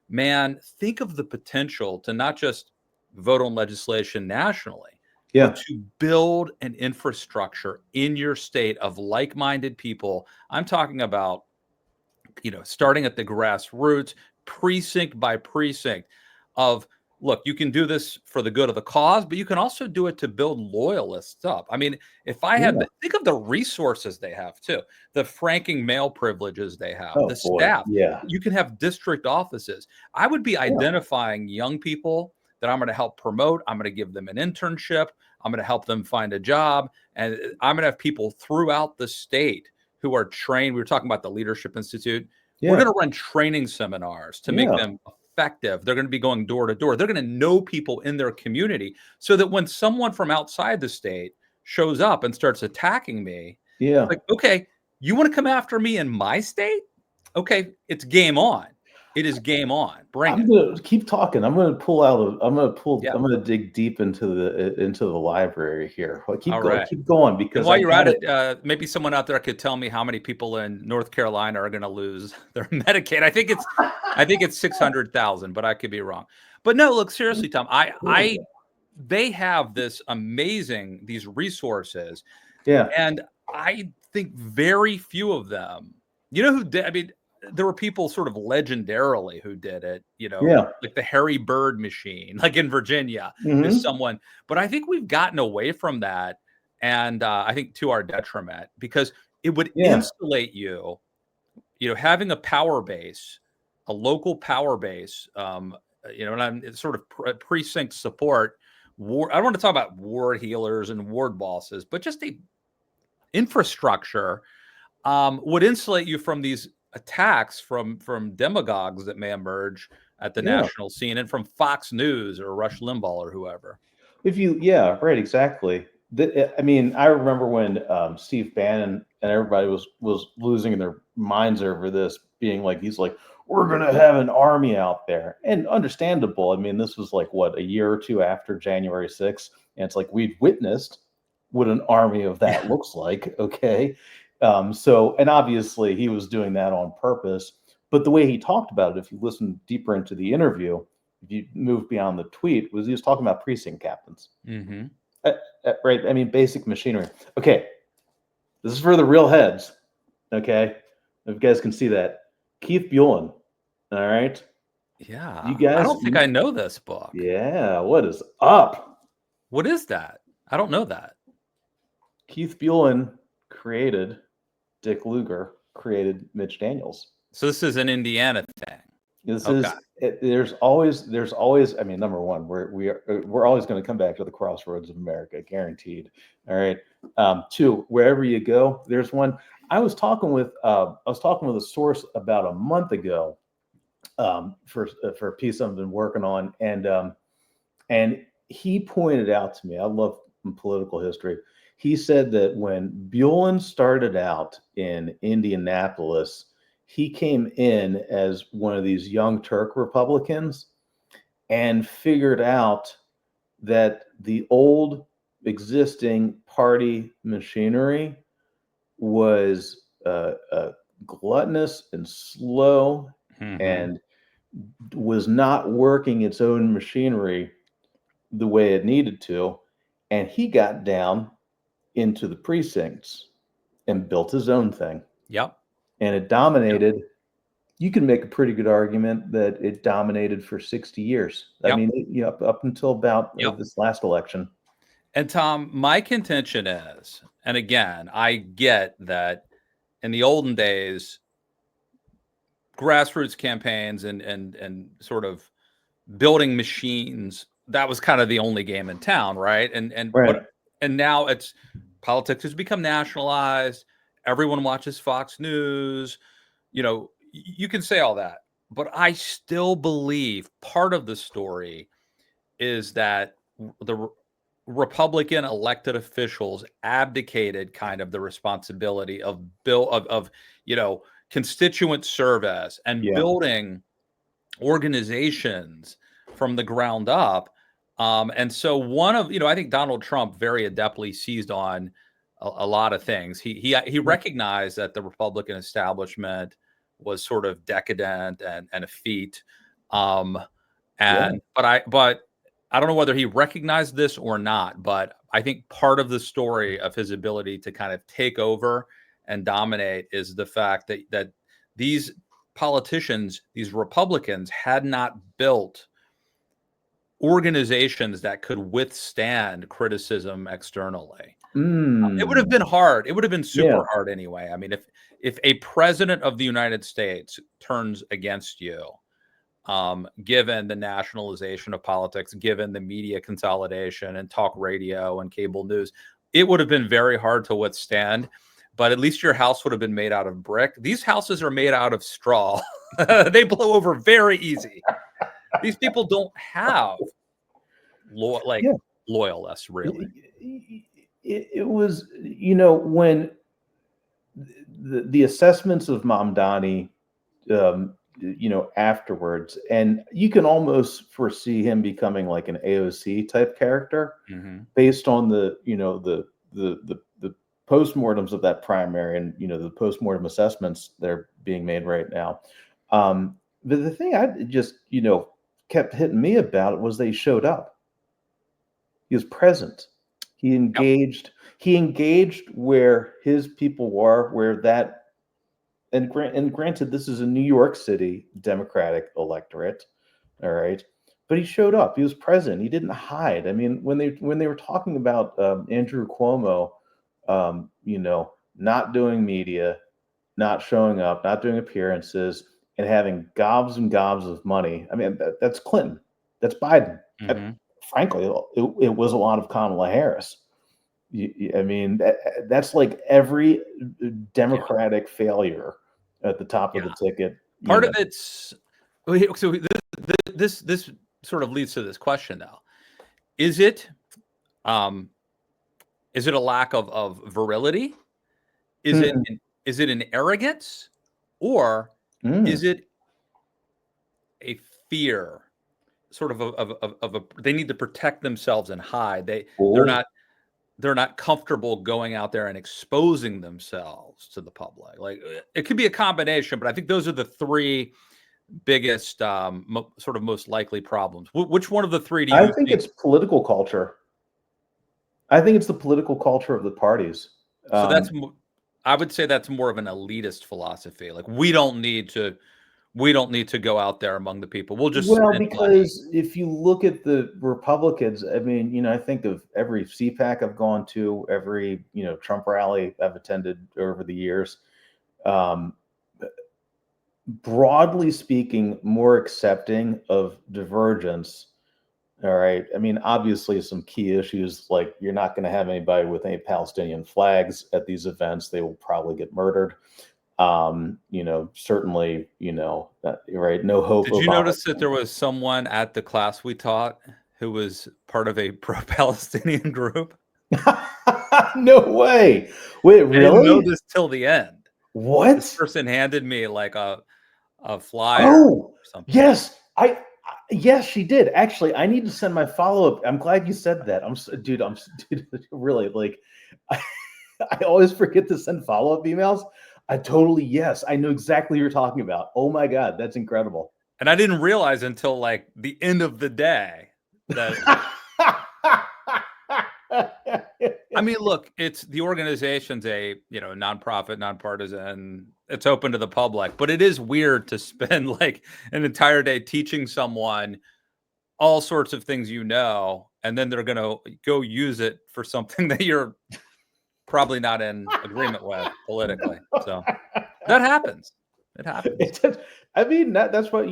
man, think of the potential to not just vote on legislation nationally, but Yeah. to build an infrastructure in your state of like-minded people. I'm talking about, starting at the grassroots, precinct by precinct of, look, you can do this for the good of the cause, but you can also do it to build loyalists up. I mean, if I had Yeah. think of the resources they have too, the franking mail privileges they have, the Oh boy. staff, Yeah. you can have district offices. I would be Yeah. identifying young people that I'm going to help promote. I'm going to give them an internship. I'm going to help them find a job. And I'm going to have people throughout the state who are trained. We were talking about the Leadership Institute. We're Yeah. going to run training seminars to make Yeah. them effective. They're going to be going door to door. They're going to know people in their community so that when someone from outside the state shows up and starts attacking me, it's Yeah. like, okay, you want to come after me in my state? Okay, it's game on. It is game on. Bring I'm it. gonna keep talking. I'm gonna pull out. Yeah. I'm gonna dig deep into the library here. Well, All right. keep going And because while I you're got at it. it, maybe someone out there could tell me how many people in North Carolina are going to lose their Medicaid. I think it's 600,000, but I could be wrong. But no, look, seriously, Tom, they have these resources, Yeah. and I think very few of them, who did, I mean, there were people sort of legendarily who did it, Yeah. like the Harry Bird machine, like in Virginia is Hmm. someone, but I think we've gotten away from that. and I think to our detriment, because it would Yeah. insulate you, having a power base, a local power base, and it's sort of precinct support. I don't want to talk about ward healers and ward bosses, but just the infrastructure would insulate you from these attacks from demagogues that may emerge at the Yeah. national scene and from Fox News or Rush Limbaugh or whoever. Yeah, right, exactly. I mean, I remember when Steve Bannon and everybody was losing their minds over this, being like, he's like, we're gonna have an army out there, and understandable. I mean, this was like what, a year or two after January 6th, and it's like we'd witnessed what an army of that looks like. Okay, so and obviously he was doing that on purpose, but the way he talked about it, if you listen deeper into the interview, if you move beyond the tweet, was he was talking about precinct captains. Mm-hmm. Right? I mean, basic machinery. Okay, this is for the real heads. Okay, if you guys can see that, Keith Bulin. All right, Yeah, you I guys. don't think I know this book. Yeah, what is up? What is that? I don't know that. Keith Bulin created Dick Lugar, created Mitch Daniels. So this is an Indiana thing. This Okay. is there's always. I mean, number one, we're always going to come back to the crossroads of America, guaranteed. All right. Two, wherever you go, there's one. I was talking with a source about a month ago, for a piece I've been working on, and he pointed out to me. I love political history. He said that when Bulin started out in Indianapolis, he came in as one of these young Turk Republicans and figured out that the old existing party machinery was gluttonous and slow, Mm-hmm. and was not working its own machinery the way it needed to. And he got down into the precincts and built his own thing. Yep. And it dominated. Yep. You can make a pretty good argument that it dominated for 60 years. Yep. I mean, up until about this last election. And Thom, my contention is, and again, I get that in the olden days, grassroots campaigns and sort of building machines, that was kind of the only game in town, right? And now it's politics has become nationalized. Everyone watches Fox News. You can say all that, but I still believe part of the story is that the Republican elected officials abdicated kind of the responsibility of constituent service and building organizations from the ground up. And so I think Donald Trump very adeptly seized on a lot of things. He recognized that the Republican establishment was sort of decadent and effete. But I don't know whether he recognized this or not, but I think part of the story of his ability to kind of take over and dominate is the fact that these politicians, these Republicans, had not built organizations that could withstand criticism externally. It would have been hard. It would have been super hard anyway. I mean, if a president of the United States turns against you, given the nationalization of politics, given the media consolidation and talk radio and cable news, it would have been very hard to withstand. But at least your house would have been made out of brick. These houses are made out of straw. They blow over very easy. These people don't have loyalists, really. It was, when the assessments of Mamdani, afterwards, and you can almost foresee him becoming like an AOC type character, based on the postmortems of that primary and the postmortem assessments that are being made right now. But the thing I just kept hitting me about it was they showed up. He was present. He engaged. He engaged where his people were, where that. And granted, this is a New York City Democratic electorate, all right. but he showed up. He was present. He didn't hide. I mean, when they were talking about Andrew Cuomo, not doing media, not showing up, not doing appearances, and having gobs and gobs of money. I mean, that's Clinton. That's Biden. Mm-hmm. Frankly, it was a lot of Kamala Harris. I mean, that's like every Democratic failure at the top of the ticket. Part of it's so this sort of leads to this question though. Is it a lack of virility? Is it an arrogance, or is it a fear, sort of a they need to protect themselves and hide? They're not comfortable going out there and exposing themselves to the public. Like, it could be a combination, but I think those are the three biggest sort of most likely problems. Which one of the three do you think it's political culture. I think it's the political culture of the parties. So that's, I would say that's more of an elitist philosophy. Like, we don't need to go out there among the people. We'll just because if you look at the Republicans, I mean, I think of every CPAC I've gone to, every Trump rally I've attended over the years. Broadly speaking, more accepting of divergence. All right. I mean, obviously, some key issues like you're not going to have anybody with any Palestinian flags at these events. They will probably get murdered. Certainly, right. No hope. Did you notice that there was someone at the class we taught who was part of a pro-Palestinian group? No way. Wait, really? I didn't know this till the end. What? This person handed me like a flyer. Oh, or something. Yes. Yes, she did. Actually, I need to send my follow-up. I'm glad you said that. Dude, really, like, I always forget to send follow-up emails. Yes, I know exactly what you're talking about. Oh my God, that's incredible. And I didn't realize until like the end of the day that I mean, look, it's the organization's a nonprofit, nonpartisan. It's open to the public, but it is weird to spend like an entire day teaching someone all sorts of things, and then they're going to go use it for something that you're probably not in agreement with politically. So that happens. It happens. I mean, that's what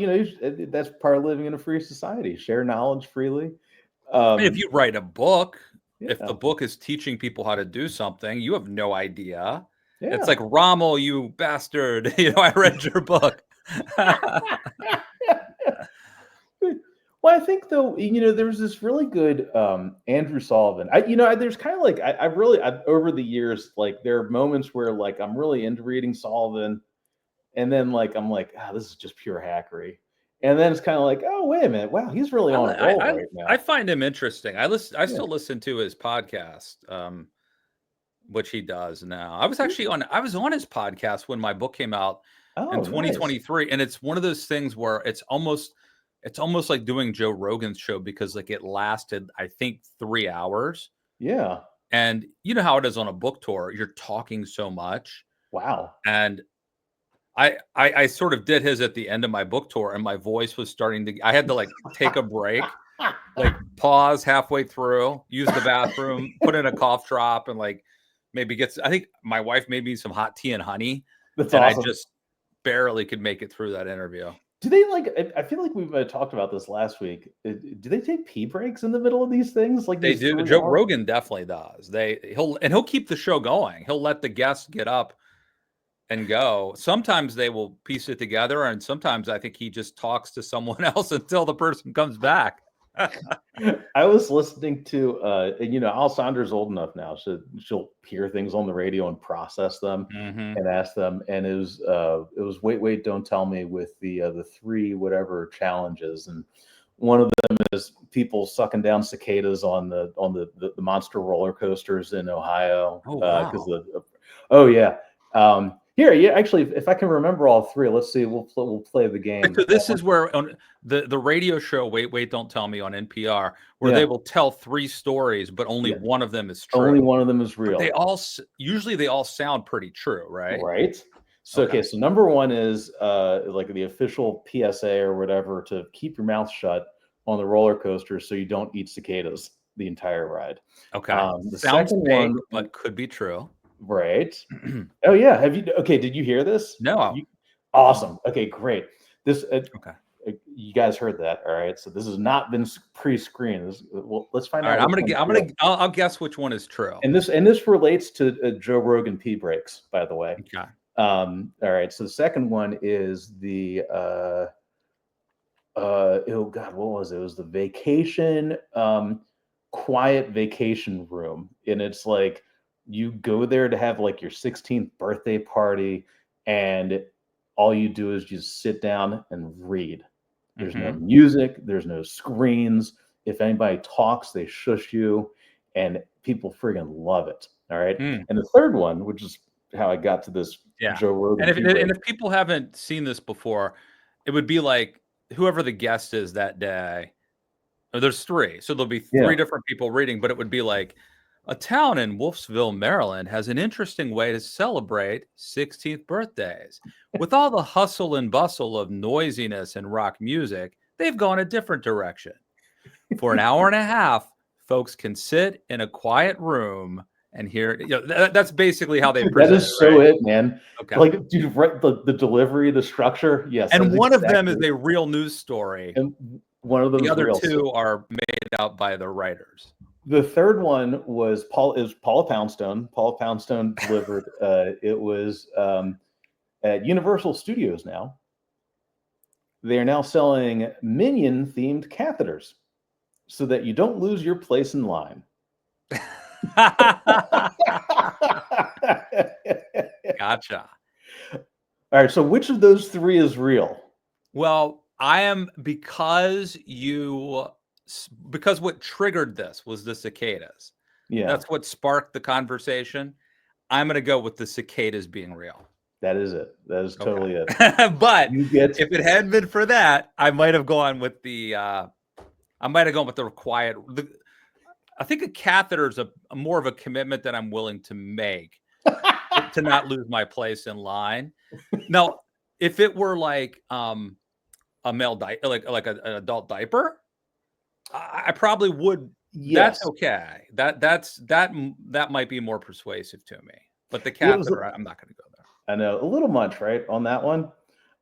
that's part of living in a free society. Share knowledge freely. If you write a book. Yeah. If the book is teaching people how to do something, you have no idea. Yeah. It's like, Rommel, you bastard. I read your book. Well, I think though, there was this really good Andrew Sullivan. There's kind of like I over the years, like there are moments where like I'm really into reading Sullivan, and then like I'm like, this is just pure hackery. And then it's kind of like, oh, wait a minute. Wow, he's really on a roll right now. I find him interesting. I still listen to his podcast, which he does now. I was on his podcast when my book came out in 2023. Nice. And it's one of those things where it's almost like doing Joe Rogan's show, because like it lasted, I think, 3 hours. Yeah. And you know how it is on a book tour. You're talking so much. Wow. And I sort of did his at the end of my book tour, and my voice was starting to, I had to like take a break, like pause halfway through, use the bathroom, put in a cough drop, and like maybe I think my wife made me some hot tea and honey. That's awesome. I just barely could make it through that interview. Do they I feel like we've talked about this last week. Do they take pee breaks in the middle of these things? Like they do. Joe Rogan definitely does. He'll keep the show going. He'll let the guests get up and go. Sometimes they will piece it together, and sometimes I think he just talks to someone else until the person comes back. I was listening to Alessandra's old enough now, so she'll hear things on the radio and process them and ask them. And it was wait, don't tell me with the 3 whatever challenges, and one of them is people sucking down cicadas on the monster roller coasters in Ohio. Oh yeah. Here, actually, if I can remember all 3, let's see. We'll play the game. So this is where on the radio show, Wait, Don't Tell Me on NPR, where they will tell 3 stories, but only one of them is true. Only one of them is real. But they all sound pretty true, right? Right. So okay, so number 1 is like the official PSA or whatever to keep your mouth shut on the roller coaster so you don't eat cicadas the entire ride. Okay. The Sounds second fake, one, but could be true. right? Oh yeah, have you? Okay, did you hear this? No. Awesome. Okay, great. This Okay. you guys heard that, all right? So this has not been pre-screened. Well, let's find All right. out. I'll guess which one is true. And this relates to Joe Rogan P breaks, by the way. Okay. All right. So the second one is the oh god, what was it? It was the vacation, quiet vacation room, and it's like you go there to have like your 16th birthday party, and all you do is just sit down and read. There's no music, there's no screens. If anybody talks, they shush you, and people friggin' love it. All right. And the third one, which is how I got to this Joe Rogan. And if people haven't seen this before, it would be like whoever the guest is that day. Or there's three, so there'll be three different people reading, but it would be like a town in Wolfsville, Maryland, has an interesting way to celebrate 16th birthdays. With all the hustle and bustle of noisiness and rock music, they've gone a different direction. For an hour and a half, folks can sit in a quiet room and hear. That's basically how they present. That is so it, man. Okay. Like, dude, the delivery, the structure. Yes. And one of them is a real news story. And one of them, the other two are made out by the writers. The third one was Paula Poundstone. Paula Poundstone delivered. It was at Universal Studios now. They are now selling Minion themed catheters so that you don't lose your place in line. Gotcha. All right. So which of those three is real? Well, I am because what triggered this was the cicadas. Yeah. That's what sparked the conversation. I'm going to go with the cicadas being real. That is it. That is totally it. But if it hadn't been for that, I might have gone with the quiet. I think a catheter is a more of a commitment that I'm willing to make to not lose my place in line. Now, if it were like a male diaper, like an adult diaper, I probably would. Yes. That's okay. That might be more persuasive to me. But the catheter, I'm not going to go there. I know, a little much, right, on that one.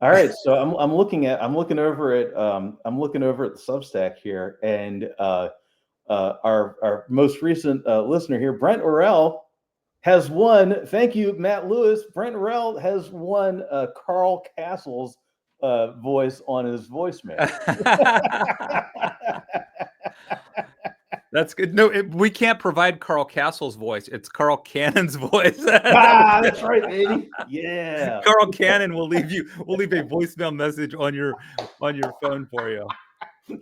All right, so I'm looking over at the Substack here, and our most recent listener here, Brent Orell, has won. Thank you, Matt Lewis. Brent Orell has won Carl Castle's voice on his voicemail. That's good. No, we can't provide Carl Castle's voice. It's Carl Cannon's voice. That's right, baby. Yeah. Carl Cannon will leave a voicemail message on your phone for you.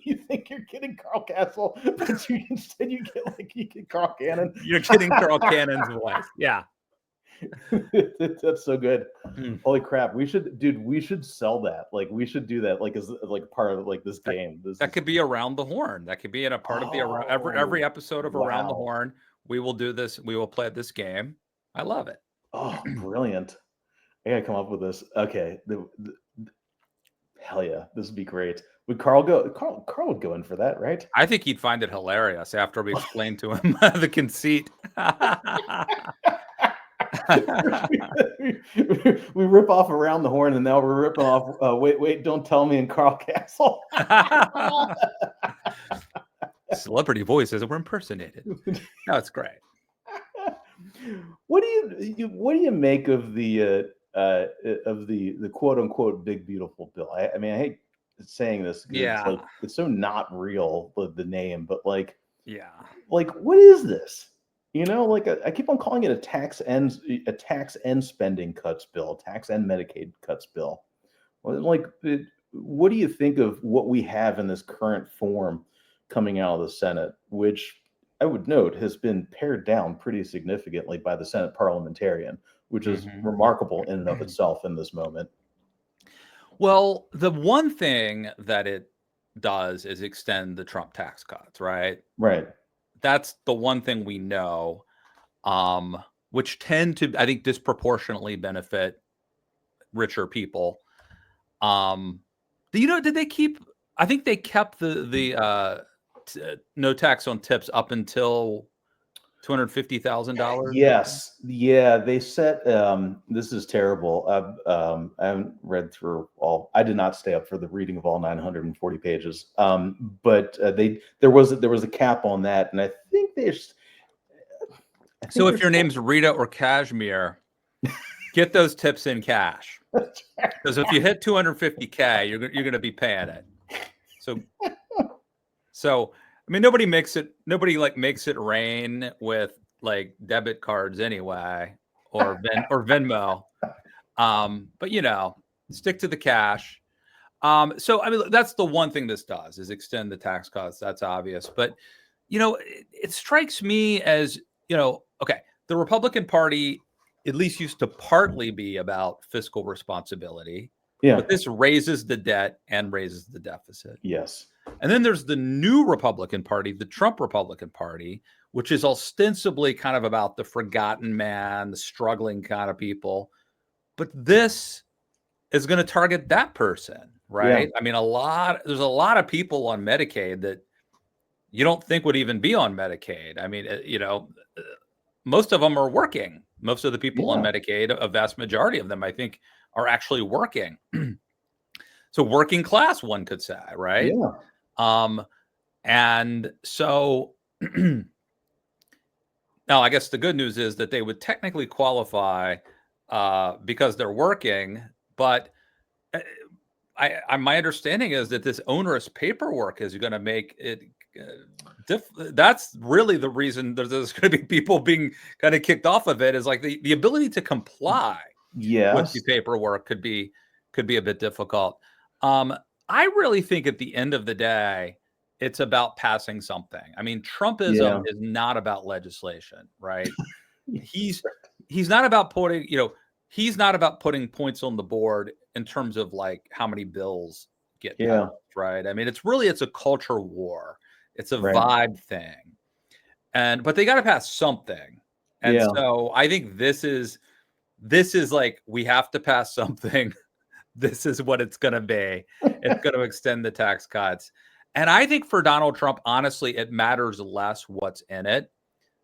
You think you're getting Carl Castle, but instead you get Carl Cannon. You're getting Carl Cannon's voice. Yeah. That's so good. Holy crap. We should sell that. Like, we should do that as like part of like this game. That could be Around the Horn. That could be in a part of the every episode of Around the Horn. We will do this. We will play this game. I love it. Oh, brilliant. I gotta come up with this. Okay. Hell yeah. This would be great. Would Carl go? Carl would go in for that, right? I think he'd find it hilarious after we explain to him the conceit. We rip off Around the Horn, and now we're ripping off wait, don't tell me, in Carl Castle. Celebrity voices were impersonated. No, it's great. What do you make of the quote unquote big beautiful bill? I mean, I hate saying this. Yeah, it's so not real, the name, but like what is this? I keep on calling it a tax and spending cuts bill, tax and Medicaid cuts bill. Like, what do you think of what we have in this current form coming out of the Senate, which I would note has been pared down pretty significantly by the Senate parliamentarian, which is remarkable in and of itself in this moment? Well, the one thing that it does is extend the Trump tax cuts, right? Right. That's the one thing we know, which tend to, I think, disproportionately benefit richer people. Did they keep I think they kept the no tax on tips up until $250,000. Yes. Yeah, they set this is terrible. I haven't read through all. I did not stay up for the reading of all 940 pages. But there was a cap on that, and I think So if there's your name's Rita or Kashmir, get those tips in cash. Because if you hit 250K, you're going to be paying it. So I mean, nobody makes it rain with like debit cards anyway, or Venmo. But stick to the cash. So I mean, that's the one thing this does is extend the tax cuts. That's obvious. But it strikes me as, okay, the Republican Party at least used to partly be about fiscal responsibility. Yeah. But this raises the debt and raises the deficit. Yes. And then there's the new Republican Party, the Trump Republican Party, which is ostensibly kind of about the forgotten man, the struggling kind of people. But this is going to target that person, right? Yeah. I mean, there's a lot of people on Medicaid that you don't think would even be on Medicaid. I mean, most of them are working. Most of the people on Medicaid, a vast majority of them, I think, are actually working. So working class, one could say, right? Yeah. And so now I guess the good news is that they would technically qualify because they're working, but my understanding is that this onerous paperwork is going to make it that's really the reason there's going to be people being kind of kicked off of it, is like the ability to comply with the paperwork could be a bit difficult. I really think at the end of the day, it's about passing something. I mean, Trumpism is not about legislation, right? He's not about putting, he's not about putting points on the board in terms of like how many bills get passed, right? I mean, it's a culture war. It's a vibe thing. But they got to pass something. And so I think this is like, we have to pass something. This is what it's going to be. It's going to extend the tax cuts. And I think for Donald Trump, honestly, it matters less what's in it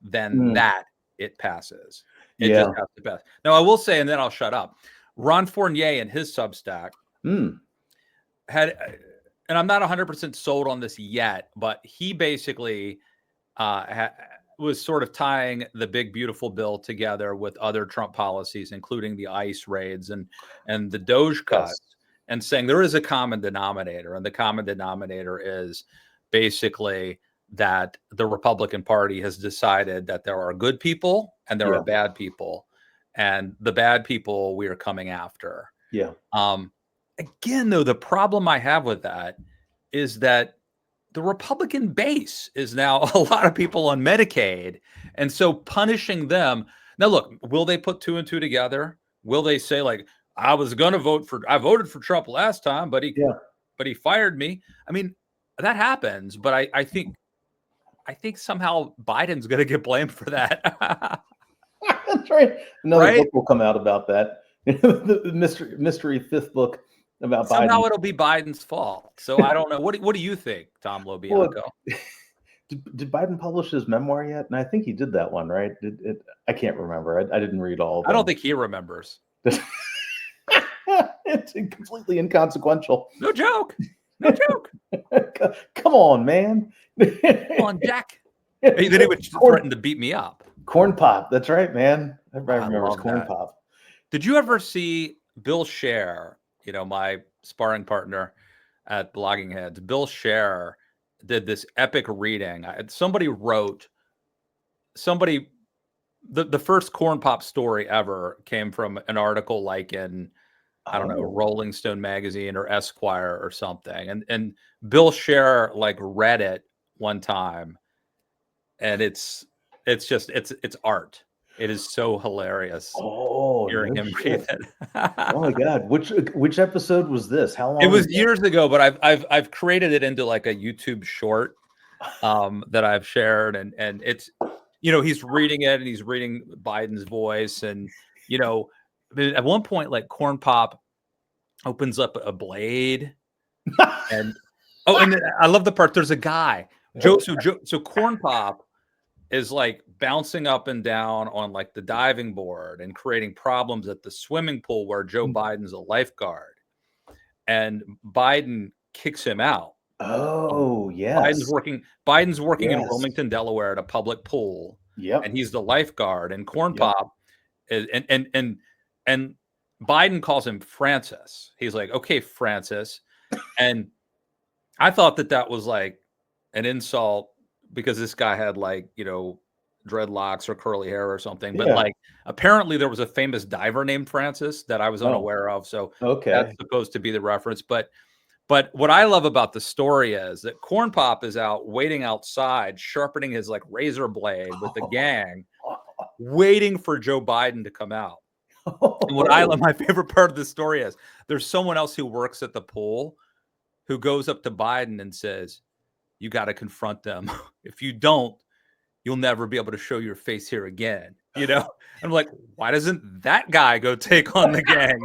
than that it passes. It just has to pass. Now, I will say, and then I'll shut up, Ron Fournier in his Substack had, and I'm not 100% sold on this yet, but he basically was sort of tying the big, beautiful bill together with other Trump policies, including the ICE raids and the Doge cuts, and saying there is a common denominator. And the common denominator is basically that the Republican Party has decided that there are good people and there are bad people. And the bad people we are coming after. Yeah. Again, though, the problem I have with that is that the Republican base is now a lot of people on Medicaid. And so punishing them. Now, look, will they put two and two together? Will they say, like, I voted for Trump last time, but he fired me? I mean, that happens. But I think somehow Biden's going to get blamed for that. That's right. Another book will come out about that. The mystery fifth book about somehow Biden. It'll be Biden's fault. So I don't know. What do you think, Thom LoBianco? Well, did Biden publish his memoir yet? And I think he did that one, right? I can't remember. I didn't read all of them. I don't think he remembers. It's completely inconsequential. No joke. No joke. Come on, man. Come on, Jack. Then he would threaten to beat me up. Corn Pop. That's right, man. Everybody remembers Corn Pop. Did you ever see Bill Scher, my sparring partner at Blogging Heads? Bill Scher did this epic reading. The first Corn Pop story ever came from an article like in, I don't know, Rolling Stone magazine or Esquire or something. And Bill Scher like read it one time, and it's art. It is so hilarious. Hearing him read it. Oh my God. Which episode was this? How long? It was years ago, but I've created it into like a YouTube short that I've shared, and it's, he's reading it and he's reading Biden's voice, and at one point, like, Corn Pop opens up a blade and Oh, and then I love the part. There's a guy, So Corn Pop is like bouncing up and down on like the diving board and creating problems at the swimming pool where Joe Biden's a lifeguard, and Biden kicks him out. Oh, Biden's yes. working. Biden's working in Yes. Wilmington, Delaware, at a public pool, and Yep. he's the lifeguard. And Corn Yep. Pop is, and Biden calls him Francis. He's like, "Okay, Francis," and I thought that was like an insult because this guy had like, dreadlocks or curly hair or something. But Yeah. like apparently there was a famous diver named Francis that I was Oh, unaware of. So that's okay. supposed to be the reference. But what I love about the story is that Corn Pop is out waiting outside, sharpening his like razor blade with the gang, waiting for Joe Biden to come out. And what I love, my favorite part of the story is there's someone else who works at the pool who goes up to Biden and says, "You got to confront them. If you don't, you'll never be able to show your face here again." I'm like, why doesn't that guy go take on the gang?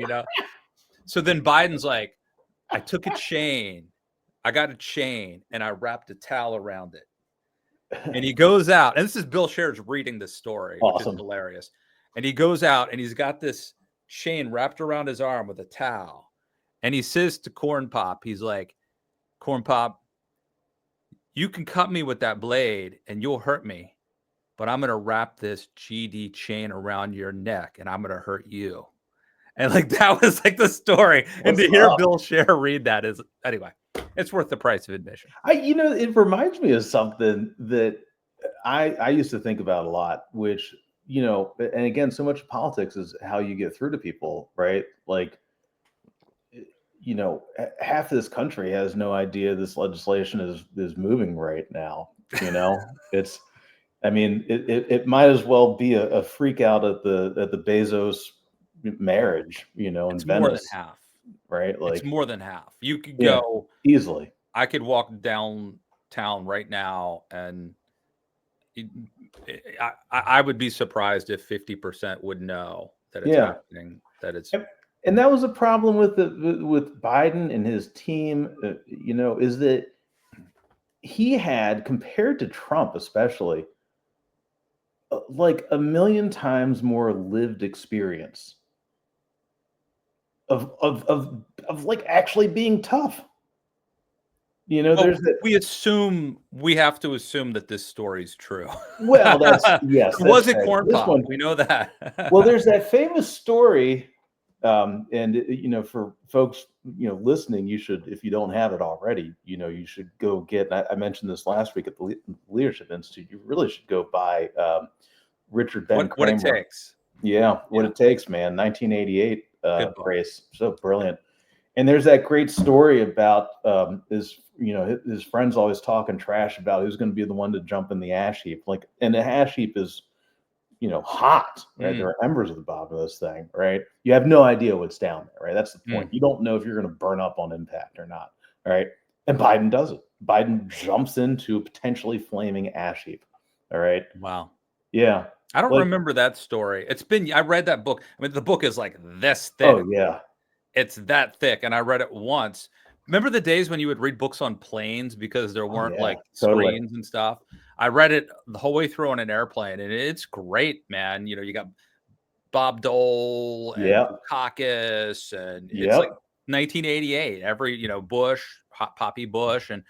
So then Biden's like, I got a chain and I wrapped a towel around it. And he goes out, and this is Bill Scherer's reading this story, which is Awesome. hilarious. And he goes out and he's got this chain wrapped around his arm with a towel. And he says to Corn Pop, he's like, "Corn Pop, you can cut me with that blade and you'll hurt me, but I'm going to wrap this GD chain around your neck and I'm going to hurt you." And like, that was like the story. And to hear Bill Scherer read that is, anyway, it's worth the price of admission. It reminds me of something that I used to think about a lot, which, and again, so much of politics is how you get through to people, right? Like, half this country has no idea this legislation is moving right now. It's, I mean, it might as well be a freak out at the Bezos marriage, in It's more than Venice, half. right? It's Like, more than half. You could yeah, go easily. I could walk downtown right now and I would be surprised if 50% would know that it's Yeah. happening, that it's And that was a problem with Biden and his team, is that he had, compared to Trump especially, like a million times more lived experience of like actually being tough. There's that. we have to assume that this story is true. Well, yes, It wasn't right. Corn This Pop. one, We know that. well, there's that famous story, and for folks listening, you should, if you don't have it already, you should go get. I mentioned this last week at the Leadership Institute. You really should go buy Richard Ben what it Kramer. takes. Yeah, What It Takes, man. 1988 race, so brilliant. And there's that great story about his friends always talking trash about who's going to be the one to jump in the ash heap. Like, and the ash heap is hot, right? There are embers at the bottom of this thing, right? You have no idea what's down there, right? That's the point. You don't know if you're going to burn up on impact or not, right? And Biden does it. Biden jumps into a potentially flaming ash heap. All right. Wow. Yeah. I don't remember that story. I read that book. I mean, the book is like this thick. Oh, yeah. It's that thick. And I read it once. Remember the days when you would read books on planes because there weren't like screens and stuff? I read it the whole way through on an airplane, and it's great, man. You got Bob Dole and Dukakis, and it's like 1988. Every Bush, Poppy Bush, and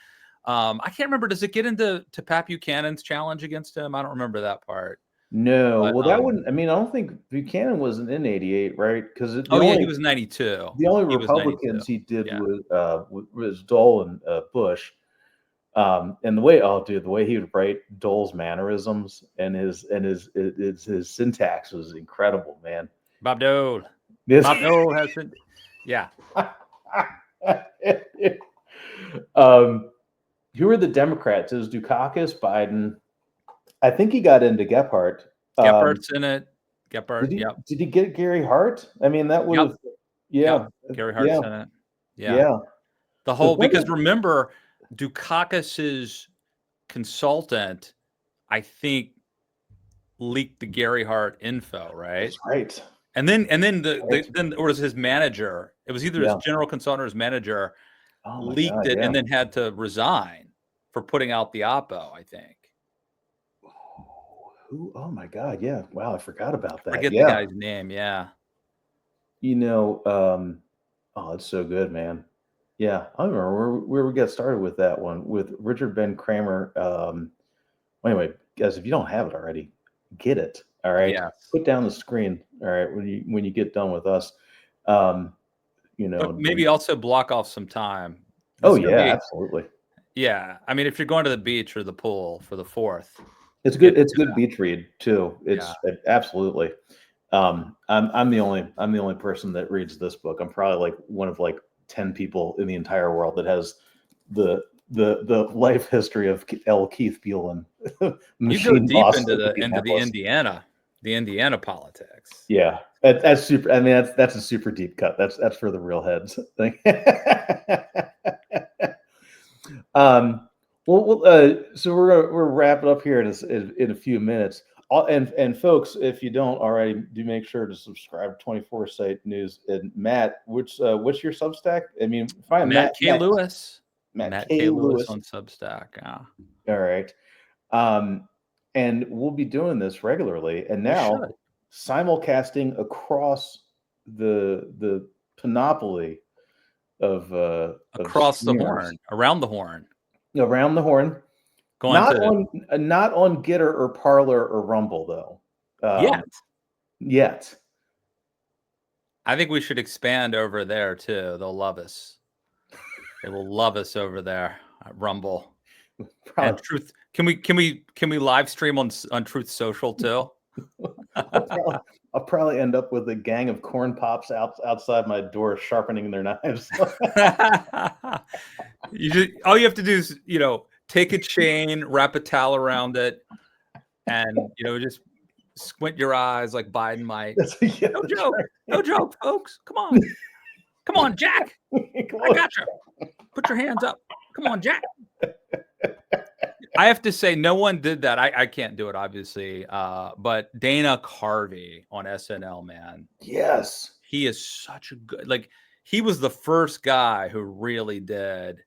I can't remember. Does it get into Pat Buchanan's challenge against him? I don't remember that part. No, well, that wouldn't. I mean, I don't think Buchanan wasn't in '88, right? Because he was 92. The only Republicans he did was Dole and Bush. And the way he would write Dole's mannerisms and his syntax was incredible, man. Bob Dole. Bob Dole has been, yeah. Who are the Democrats? It was Dukakis, Biden. I think he got into Gephardt. Gephardt's in it. Gephardt. Did he get Gary Hart? I mean, that would have. Yeah. Gary Hart's in it. Yeah. The whole, because remember, Dukakis's consultant, I think, leaked the Gary Hart info, right? That's right. And then then it was his manager. It was either his general consultant or his manager Oh my leaked God, it, yeah. and then had to resign for putting out the oppo, I think. Who? Oh my God, yeah. Wow, I forgot about that. Forget the Yeah. guy's name. Yeah. You know, oh, it's so good, man. Yeah, I don't remember where we got started with that one with Richard Ben Kramer. Anyway, guys, if you don't have it already, get it. All right, Yes. put down the screen. All right, when you get done with us, um, you But know. maybe also block off some time. Oh This is gonna yeah, be absolutely. yeah. I mean, if you're going to the beach or the pool for the 4th, It's get good. It's to good beach read too. yeah. Absolutely. I'm the only person that reads this book. I'm probably like one of like 10 people in the entire world that has the life history of L. Keith Buellin, You go machine deep boss into of the Indianapolis. Indiana politics. Yeah, that's super. I mean, that's a super deep cut. That's for the real heads. um, so we're wrapping up here in a few minutes. And folks, if you don't already, do make sure to subscribe to 24 Site News. And Matt, what's your Substack? I mean, find Matt K. Lewis. Matt Matt K. K. Lewis Lewis. on Substack. Yeah. All right. And we'll be doing this regularly. And We now should. simulcasting across the panoply of Across the streamers horn, around the horn. around the horn. Going to Not on Gitter or Parlor or Rumble though. yet. Yet. I think we should expand over there too. They'll love us. They will love us over there at Rumble. And Probably, Truth. Can we live stream on Truth Social too? I'll probably end up with a gang of corn pops outside my door sharpening their knives. All you have to do is, take a chain, wrap a towel around it, and just squint your eyes like Biden might. Yeah, No joke. right. No joke, folks. Come on, Jack. I got you. Put your hands up. Come on, Jack. I have to say, no one did that. I can't do it, obviously. But Dana Carvey on SNL, man. Yes. He is such a good, he was the first guy who really did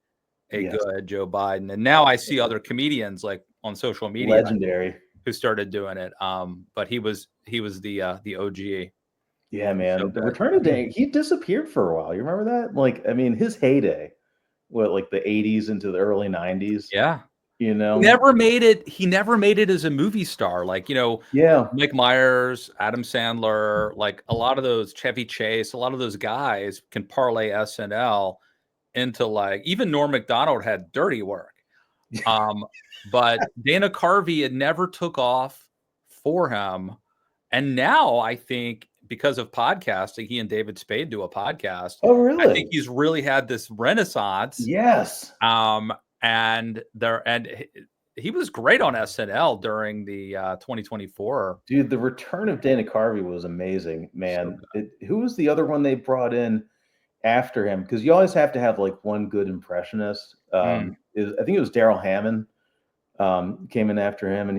a good Joe Biden. And now I see other comedians like on social media Legendary. who started doing it. But he was the OG. Yeah, man. So The good. return of Dana, he disappeared for a while. You remember that? Like, I mean, his heyday, like the 80s into the early 90s. Yeah. You know, He never made it as a movie star. yeah. Mike Myers, Adam Sandler, like a lot of those, Chevy Chase, a lot of those guys can parlay SNL into even Norm Macdonald had dirty work. But Dana Carvey, it never took off for him. And now I think because of podcasting, he and David Spade do a podcast. Oh, really? I think he's really had this renaissance. Yes. And he was great on SNL during the 2024. Dude, the return of Dana Carvey was amazing, man. Who was the other one they brought in after him? Because you always have to have like one good impressionist. I think it was Daryl Hammond came in after him, and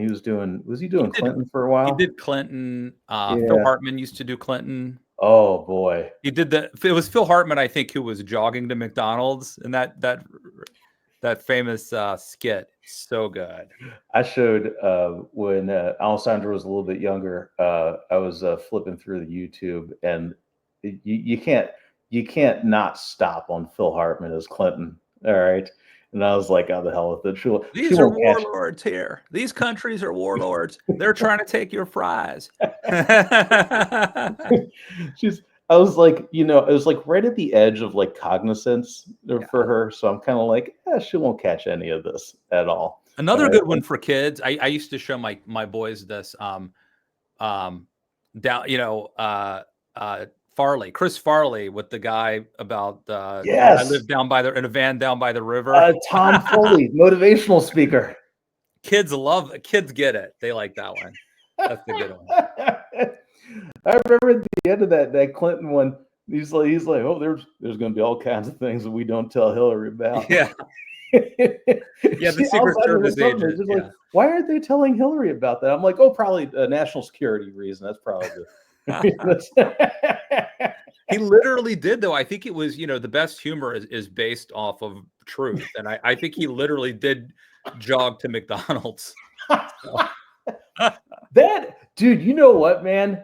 was he doing Clinton for a while? He did Clinton. Phil Hartman used to do Clinton. Oh boy, it was Phil Hartman, I think, who was jogging to McDonald's, and that famous skit. So good. I showed when Alessandro was a little bit younger. I was flipping through the YouTube, and you can't not stop on Phil Hartman as Clinton. All right. And I was like, "How the hell with it?" These are warlords here. These countries are warlords. They're trying to take your fries. I was like, it was like right at the edge of like cognizance for her. So I'm kind of like, she won't catch any of this at all. Another good one for kids. I used to show my boys this. Chris Farley with the guy about I live in a van down by the river. Thom Foley, motivational speaker. Kids get it. They like that one. That's the good one. I remember at the end of that Clinton one, he's like, oh, there's going to be all kinds of things that we don't tell Hillary about. Yeah. Yeah, the Secret Service agent. Like, why aren't they telling Hillary about that? I'm like, oh, probably a national security reason. That's probably He literally did, though. I think it was, the best humor is based off of truth. And I think he literally did jog to McDonald's. So. That dude, you know what, man?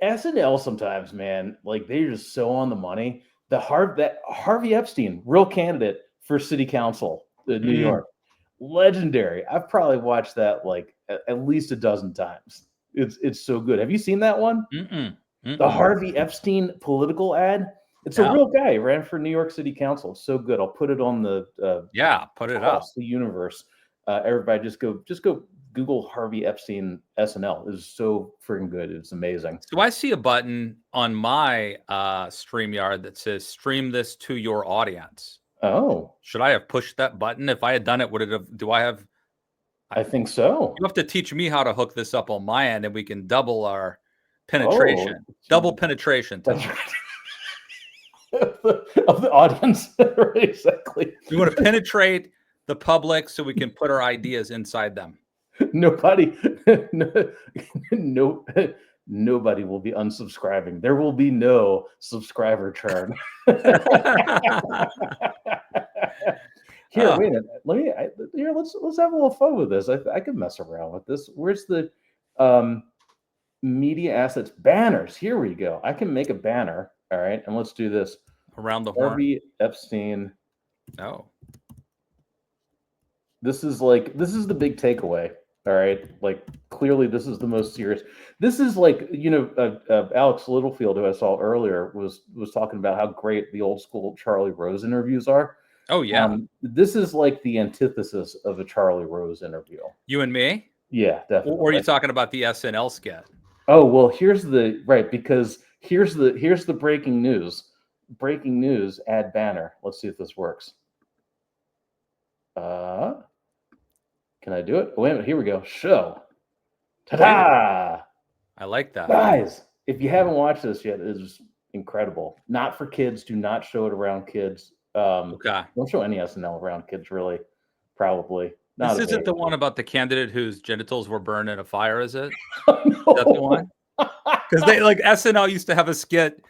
SNL sometimes, man, like they're just so on the money. That Harvey Epstein, real candidate for city council in New York, legendary. I've probably watched that like at least a dozen times. It's so good. Have you seen that one? The Harvey Epstein political ad. It's a real guy. He ran for New York City Council. So good. I'll put it on the put it up. The universe. Everybody, just go Google Harvey Epstein SNL. It's so freaking good. It's amazing. So I see a button on my StreamYard that says "Stream this to your audience." Oh, should I have pushed that button? If I had done it, would it have? Do I have? I think so. You have to teach me how to hook this up on my end, and we can double our penetration. Double penetration. That's right. Of the audience. Exactly. We want to penetrate the public so we can put our ideas inside them. Nobody will be unsubscribing. There will be no subscriber churn. Here, wait a minute. Let's have a little fun with this. I could mess around with this. Where's the media assets banners? Here we go. I can make a banner. All right, and let's do this. Around the horn. Harvey Epstein. Oh. This is the big takeaway. All right, like clearly this is the most serious. This is like, Alex Littlefield, who I saw earlier, was talking about how great the old school Charlie Rose interviews are. Oh yeah. This is like the antithesis of a Charlie Rose interview. You and me? Yeah, definitely. Or are you talking about the SNL skit? Oh well, here's the breaking news. Breaking news, add banner. Let's see if this works. Can I do it? Wait a minute, here we go. Show. Ta-da! I like that. Guys, if you haven't watched this yet, it is incredible. Not for kids. Do not show it around kids. Okay. Don't show any SNL around kids, really. Probably. This isn't the one about the candidate whose genitals were burned in a fire, is it? No. Is that the one? Because SNL used to have a skit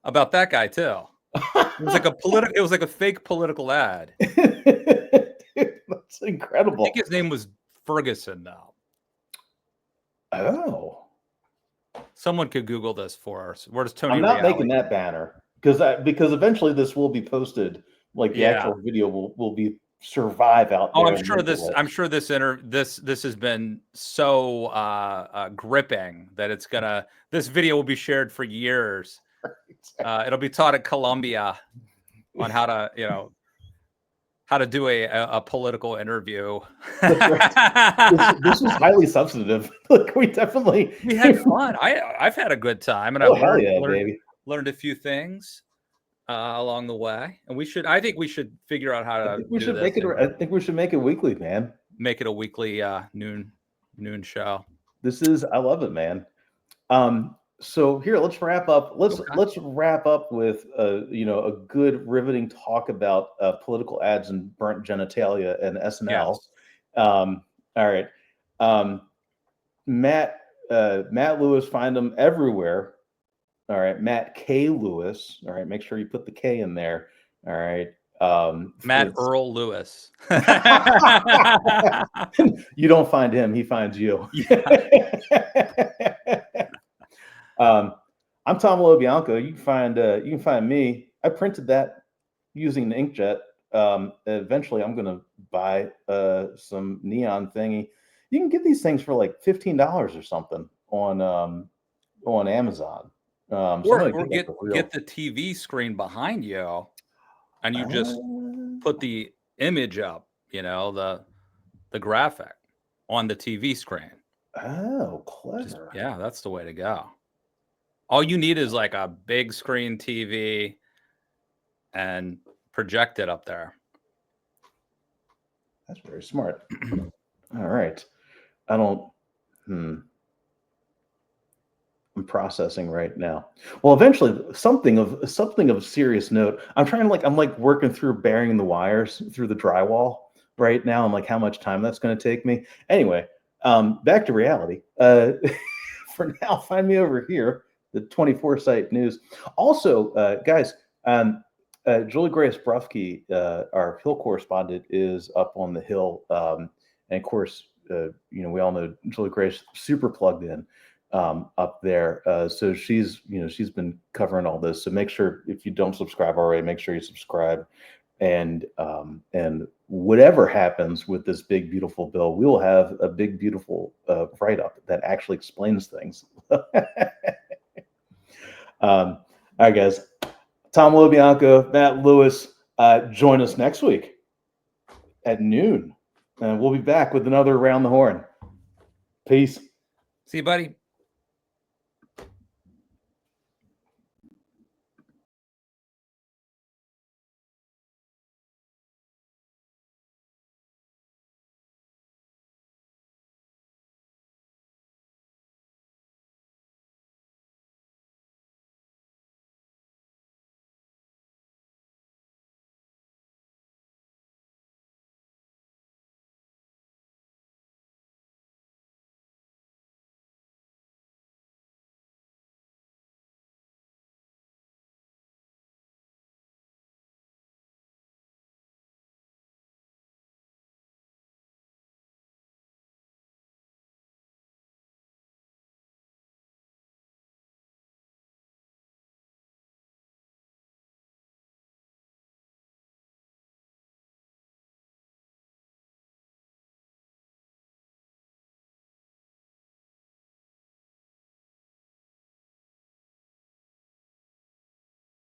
about that guy too. It was like a fake political ad. That's incredible. I think his name was Ferguson now. Oh. Someone could Google this for us. Where's Tony? I'm not making that banner because eventually this will be posted. Like the actual video will be survive out there. Oh, I'm sure this has been so gripping that this video will be shared for years. It'll be taught at Columbia on how to do a political interview. This was highly substantive. Look, we had fun. I've had a good time, and learned a few things along the way. And I think we should figure out how to. I think we should make it weekly, man. Make it a weekly noon show. I love it, man. So here, let's wrap up. Let's wrap up with a good riveting talk about political ads and burnt genitalia and SNL. Yes. All right, Matt Lewis, find him everywhere. All right, Matt K. Lewis. All right, make sure you put the K in there. All right. Matt Earl Lewis. You don't find him; he finds you. I'm Thom LoBianco. You can find me. I printed that using the inkjet. Eventually, I'm gonna buy some neon thingy. You can get these things for like $15 or something on Amazon. Or get the TV screen behind you, and you just put the image up. The graphic on the TV screen. Oh, clever! That's the way to go. All you need is like a big screen TV and project it up there. That's very smart. All right. I'm processing right now. Well, eventually something of serious note. I'm working through burying the wires through the drywall right now. I'm like, how much time that's going to take me. Anyway, back to reality. for now, find me over here, the 24 site news. Also, guys, Julie Grace Brufke, our Hill correspondent, is up on the Hill. And of course, we all know Julie Grace super plugged in up there. So she's been covering all this. So make sure, if you don't subscribe already, make sure you subscribe. And whatever happens with this big, beautiful bill, we will have a big, beautiful write-up that actually explains things. All right, guys. Thom LoBianco, Matt Lewis, join us next week at noon. And we'll be back with another Around the Horn. Peace. See you, buddy.